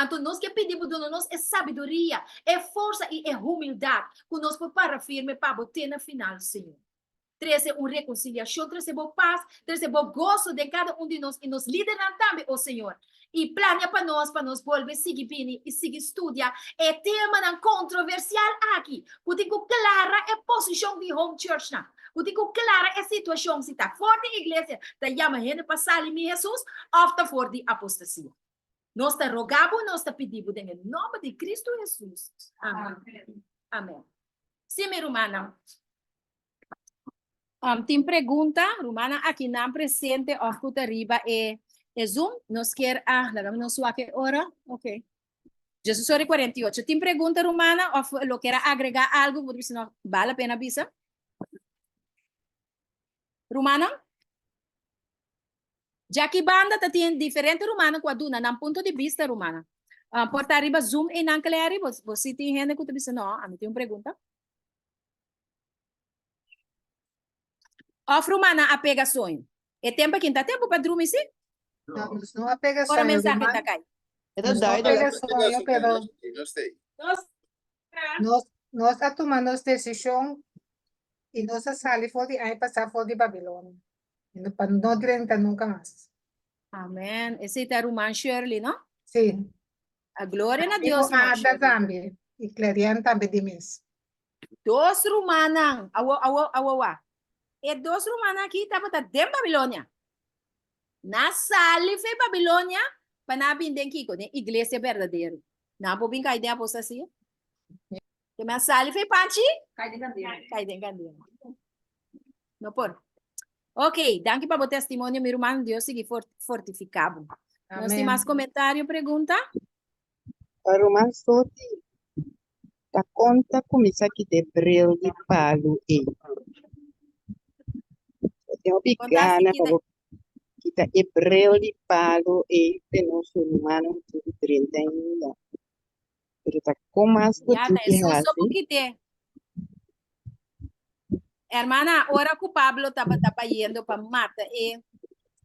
Então, nós que pedimos de nós é sabedoria, é força e é humildade, que nós para firme para botar na final, Senhor. Trazer uma reconciliação, trazer boa paz, trazer bom gosto de cada um de nós e nos liderar também, oh Senhor. E planeja para nós voltar a seguir bem e seguir estudar. É tema não controversial aqui. Porque clara é a posição de home church. Porque clara é a situação se está fora da igreja, está chama gente para sair de Jesus, ou está fora de apostasia. Nós está rogando, nós está pedindo em nome de Cristo Jesus. Amém. Amém. Sim, minha irmã. Tem pergunta, Romana, aqui na presente, ou que arriba é Zoom, nos quer, lagamos nos aqui hora, ok. Jesus, sorry, 48. Tem pergunta, Romana, ou lo quer agregar algo, porque senão vale a pena avisar? Romana? Já que banda tem diferente Romana com a Duna, num ponto de vista, Romana. Porta arriba Zoom e não clare, você tem gente que te diz, não, a mim tem uma pergunta. Of Romana, a pega sonho. É tempo que não tempo para dormir, sim? Não apega Ora sonho, mensagem irmã. tá cai. Não apega sonho, pero nós está tomando as decisões e nós saímos fora de aí passar fora de Babilônia. Para não direnta nunca mais. Amém. Esse é o irmão Shirley, não? Sim. A glória a E Deus, com irmã a Shirley. também. E Clariane também de mês. Dos rumanas, awa. E dos rumanas aqui tava dentro da Babilônia. Na sala foi Babilônia, para não aprender que é igreja verdadeira. Não vou brincar de apostasia. Que minha sala foi panchi, cai dentro candeia. Não por. Ok, danke para o testemunho, meu irmão, Deus siga fortificado. Nós temos mais comentário, pergunta? Para uma sorte, a conta começa aqui de breu de palo e tem uma bigana para kita hebreu de palo e tem nosso humano de 30 anos. Pero tá com mais que assim. Hermana, ora que Pablo estava indo para mata e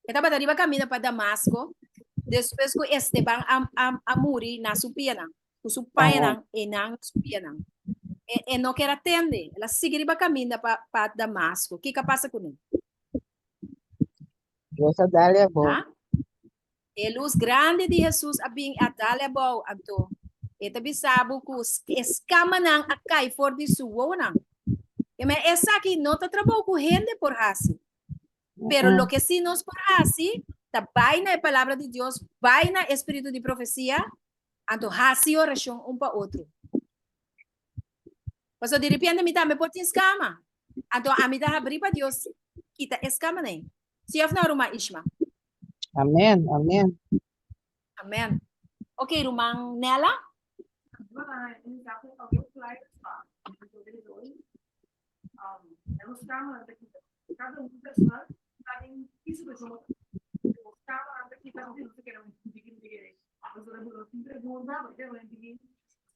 estava arriba caminho para Damasco. Depois que Esteban a morir na supiana, o seu pai e não supiana. E não quer atender. Ela seguiu caminho para Damasco. O que passa com ele? Deus a dar a boa. A luz grande de Jesus a dar a boa. Então, ele sabe que escama não a cai fora de sua não. Mas essa aqui não está trabalhando com gente por assim. Pero lo que sí nos por assim, tá vai na palavra de Deus, vai na espírito de profecia, então assim oração um para outro. Mas de repente me também pode escama. Então a mim tá abrir para Deus, kita escama nem. Se of na ruma Isma. Amém, amém. Amém. Ok, rumang Nela? Cada pessoa tem isso que somos cada aqui tá dizendo que era um digno de igreja. Mas eu não tenho pergunta, porque eu não entendi.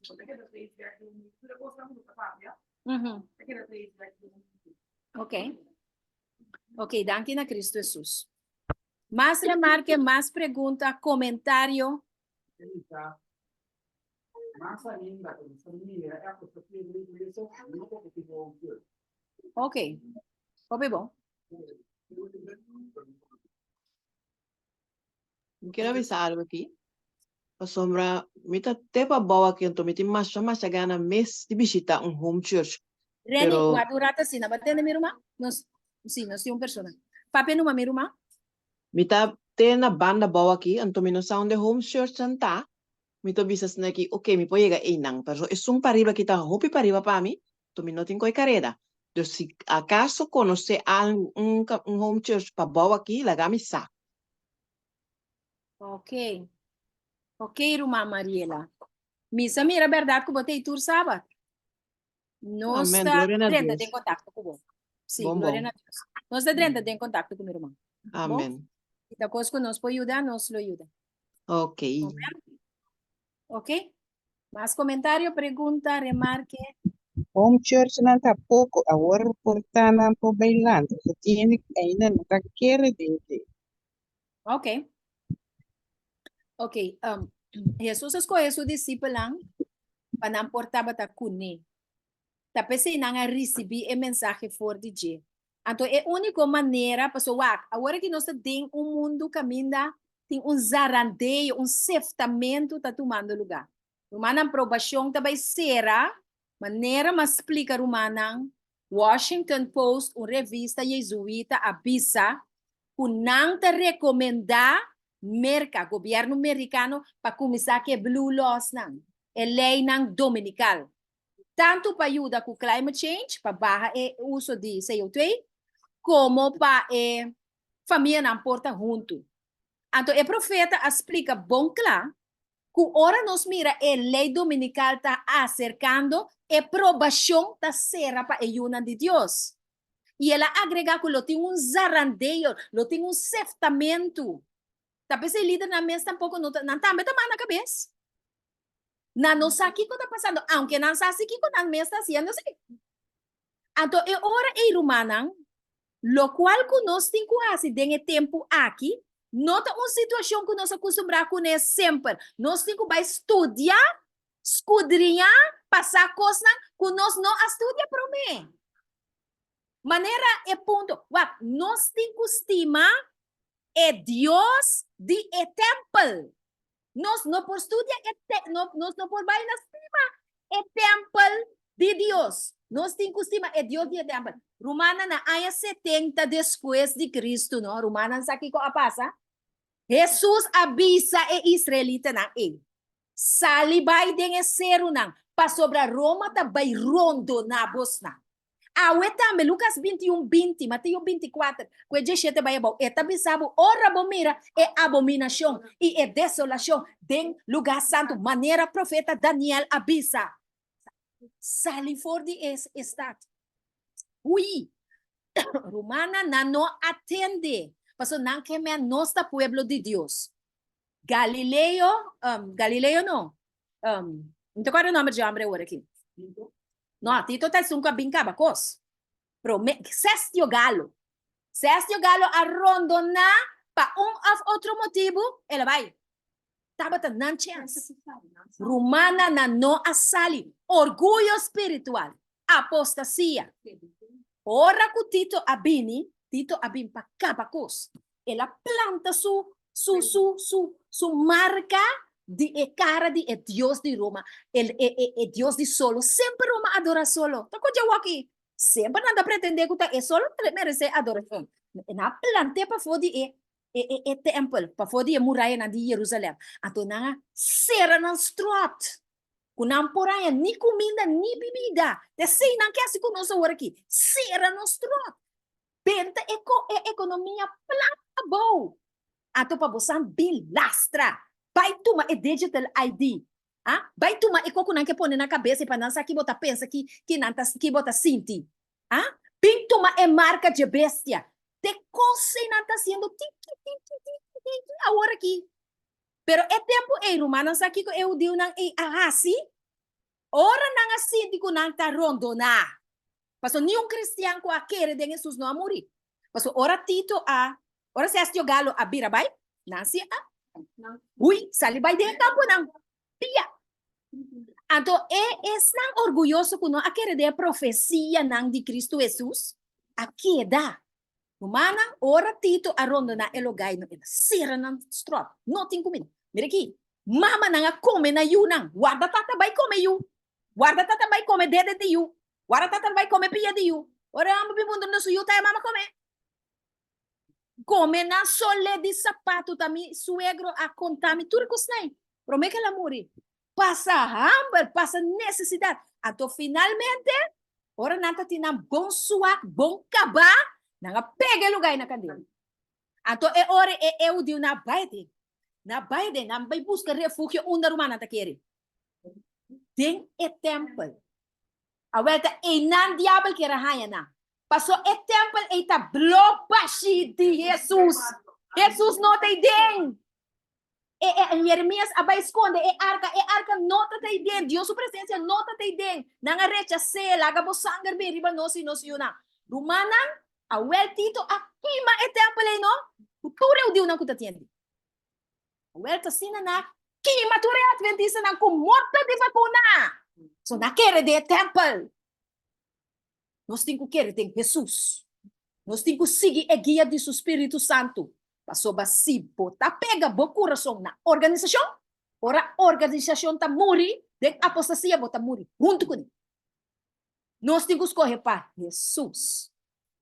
Porque eu sei que é que eu gosto muito da família. Ok. Ok, danke na Cristo Jesus. Mais remarque, mais pergunta, comentário. Ok. Obe bom. Quero avisar algo aqui. A sombra, mita tepa bawa aqui, então mita mais gana mês de visitar home church. Reni, o adurata sim, na batendo minha irmã? Nós temos uma pessoa. Papi numa minha irmã? Mita tem na banda bawa aqui, então mita sound de home church santa. Mita bisa aqui, ok, mi pode chegar aí não, pero é um pariba kita, hopi pariba para mim, então mita tem coi careda. Então, se acaso conhecer um home church para bawa aqui, lagami sa. Ok. Ok, irmã Mariela. Misa, mira, verdade que botei tur sábado. Nós está dentro de contato com você. Sim, glória a Deus. Nós está dentro de contato com o meu irmão. Amém. E da coisa que nós podemos ajudar, nós lo ajuda. Ok. Ok? Mais comentário, pergunta, remarque? Home church não tá pouco, agora portar não po bailando. Você tem ainda não tá querendo. Ok. Ok. Jesus escolheu seu discípulo para não portar bata kuni. Tapi se não receber a mensagem for de Deus. Então, é a única maneira para pessoa, agora que nós temos mundo caminha, tem zarandeio, seftamento tá tomando lugar. Rumana aprovação também será maneira mas explica rumana Washington Post, uma revista jesuíta avisa que não te recomenda governo americano para começar que blue laws não. É lei não dominical. Tanto para ajudar com o climate change, para barrar o uso de CO2, como para a família não porta junto. Então, o profeta explica bom claro que ora nós mira a lei dominical está acercando a provação está será para a ayuna de Deus. E ela agrega que lo tem zarandeio, lo tem seftamento. Talvez o líder na mesa tampouco não também está na cabeça. Não sabe o que está passando, aunque não sabe o que na mesa está fazendo. Então, é hora e rumana, lo qual que nós temos que fazer em tempo aqui, nota uma situação que nós acostumamos com isso sempre. Nós temos que estudar, escudrinhar, passar coisas que nós não estudamos para mim. Maneira é ponto. Nós temos que estimar é Deus de templo. Nós não podemos estudar, nós não podemos estimar é templo de Deus. Nós temos que estimar é Deus de templo. Romana na aya 70 depois de Cristo, no? Romana sabe o que passa? Jesus avisa e israelita na ele. Salibay den esero nang pasobra Roma tabay rondo na bos na. Aweta me Lucas 21:20, Mateo 24, que 17 vai bom. Eta bisabo ora bomira é abominação e é desolação den lugar santo. Maneira profeta Daniel avisa. Sali for de estat. Ui, Romana não atende. Paso não que me nossa pueblo de Deus. Galileo não. Não te acordo o nome de homem agora aqui. Não, Tito tá sunca bincaba cos. Pro Sestio Galo arrondona para outro motivo, ela vai. Tabata não chance. Romana na não assali. Orgulho espiritual. Apostasia. Ora que Tito abini para cabacos. Ela planta su marca de cara de Deus de Roma. El Deus de solo. Sempre Roma adora solo. Tá com aqui. Sempre nada pretender que é solo ele merece adoração. Na plante para fodi e templo, para fodi muralha na de Jerusalém. Então na serra na strot. Kunang poraya ni comida ni bebida. Desei não quer se conosco agora aqui. Serra na strot. Benta economia planta boa. Ato pa bosan bilastra. Vai tuma e digital ID. Ah? Vai tuma e coco não que pone na cabeça para não saber que bota pensa que bota sinti. Ah? Bem tuma e marca de bestia. Te coisa não tá sendo agora aqui. Pero é tempo e romana sa que eu digo não e assim. Ora não assim de que não tá rondona. Paso nenhum cristiano com aquele de Jesus não morrer. Paso ora Tito ora se astio galo a birabai, nasi ui, salibay de campo nang pia. Anto nang orgulhoso kuno akere de profecia nang di Cristo Jesus, a Keda. Humana, ora Tito arondo na elogay no sira nang strop. Nothing comida. Mira aqui, mama nang come na yu nang. Guarda tata bay come yu. Guarda tata bay come dede de yu. Guarda tata bay come pia de yu. Ora amo bimundo no suyu tayo mama come. Come na sole de sapato também suegro a contar me tudo que sei. Promete que ela morre. Passa hambre, passa necessidade. Então finalmente, ora nanta tina bom suak, bom cabá, nanga pega lugar na cadeira. Então é hora eu digo na baide, na vai buscar refúgio onde rumana ta querer. Tem tempo. A volta e nan diabo que era raia na. Passou o tempo e está bloqueado de Jesus. Jesus não tem den. En Jeremías aba esconde e arca nota te den, Dios su presencia nota te den, nanga recha se laga bo sanger be riba no si una. Rumana a wel tito a kima e temple no, ture o dio na kuta tiendi. Wel ta sina na kima ture adventista na ku morta de vacuna. So na quere de temple. Nós temos que ter Jesus. Nós temos que seguir a guia do Espírito Santo. Passou basi bota pega bo coração na organização. Ora organização tá muri, de apostasia bota muri. Junto com ele. Nós temos que escolher para Jesus.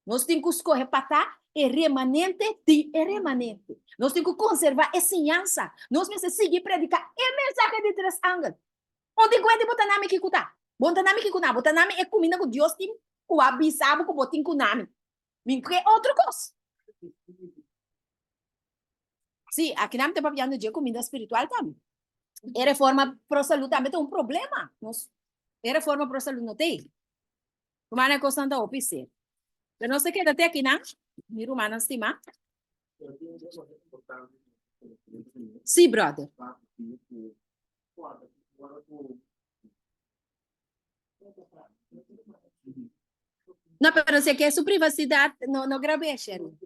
Nós temos que escolher para tá e remanente de remanente. Nós temos que conservar a ciência. Nós precisamos seguir predicar a mensagem de três ângulos. Onde guarda botar nome que cuta? Botar nome que cuta? Botar nome é comida com Deus tem o abisabo com botin com nome. Me que outra coisa. Sim, aqui não tem papiando de comida espiritual também. A reforma pro saúde também tem problema. A reforma pro saúde não tem. Como é que você anda a opicer? Eu não sei que até aqui, não? Mi rumana estima. Sim, brother. Não, pero se quer sua privacidade, não grave, Sherry.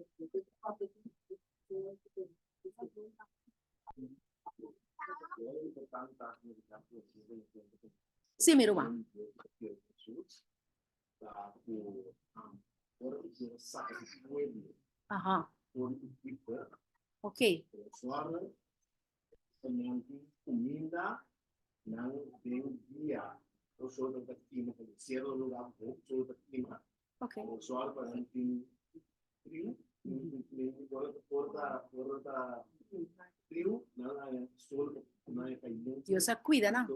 Sim, meu irmão. Aham. Ok. Ok. Dios se cuida, ¿no?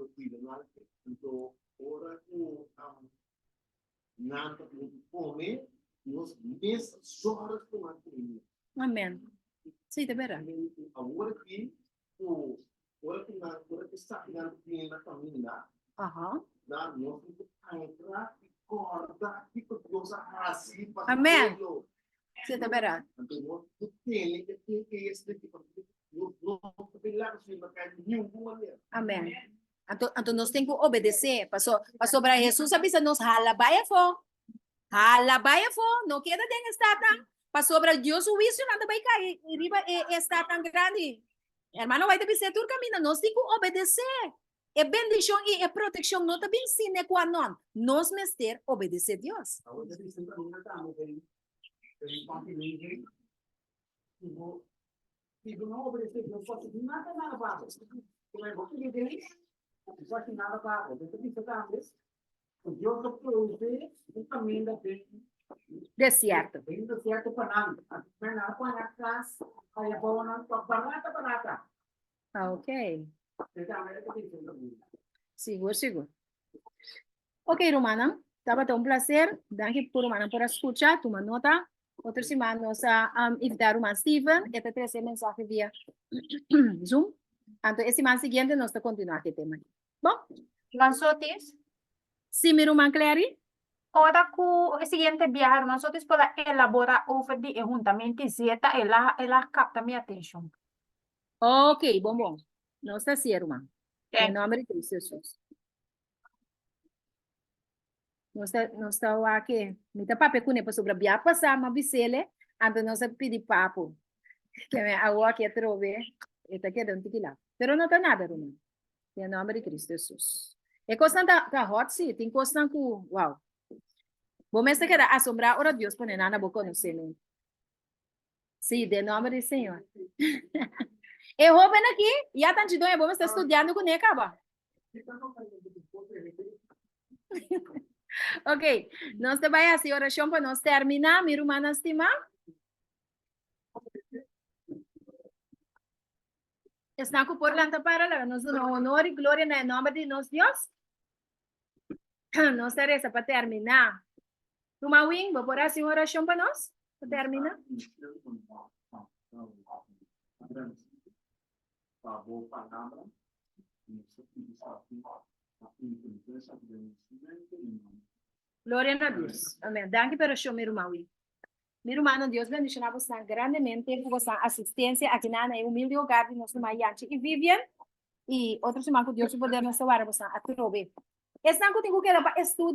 Amén. Sí, de verdad. Ajá. Amén. Sí, de verdad. Amém. Então nós temos que obedecer. Passou para Jesus, avisa nos halabaia fo. Halabaia fo, não queda dentro está tão. Passou para Deus o juízo não vai cair. Riba está tão grande. Hermano, vai ter ser tu caminho. Nós temos que obedecer. E bendição e proteção não também sine qua non. Nós mester obedecer Deus. Não obedecer, não pode nada para como é que ele não pode nada para Deus o caminho da frente. Deserto. Deserto para nada para atrás, aí boa não para Ah, ok. Seguro. Ok, Romana. Estava um prazer. Danke por Romana por escutar, toma nota. Outra semana nós invitar o Steven e até trazer mensagem via Zoom. Então, essa semana seguinte nós vamos continuar aqui tema. Bom? Nosotros, Sim, meu irmão Clary. ahora con el siguiente viaje, nosotros podemos elaborar over the juntamente Z, ela capta mi atención. Ok, bom. Não está certo, irmão. Em Thank nome de Cristo Jesus. Nós estamos aqui. Me dá papel com ele sobre a via passar, mas bisele, então nós pedir papo. Que me agora aqui trove, está quedando lá. Pero não está nada, irmão. Em nome de Cristo Jesus. É coisa da hot, sim. Tem coisa que, uau. Vou me queda assombrar, ora Deus põe na boca no seno. Sim, de nome do Senhor. Eu vou bem aqui, e a tanto de vamos estar estudando com ele, acaba. Ok, nós te vai assim, oração para nós terminar, minha irmã estima. Está com por lanta para lá, nós damos honor e glória no nome de nosso Deus. Nós teremos para terminar. Tuma wing, vou por assim oração para nós, para terminar. Glória a Deus. Amém. Danke pelo show, meu irmão. Mi hermano, Dios bendiga a vosotros grandemente por vuestra asistencia aquí en el humilde hogar de nuestro Mayanchi y Vivian. Y otros hermanos, Dios poder nos salvar a vosotros a tu robe. Están contigo que era para estudiar.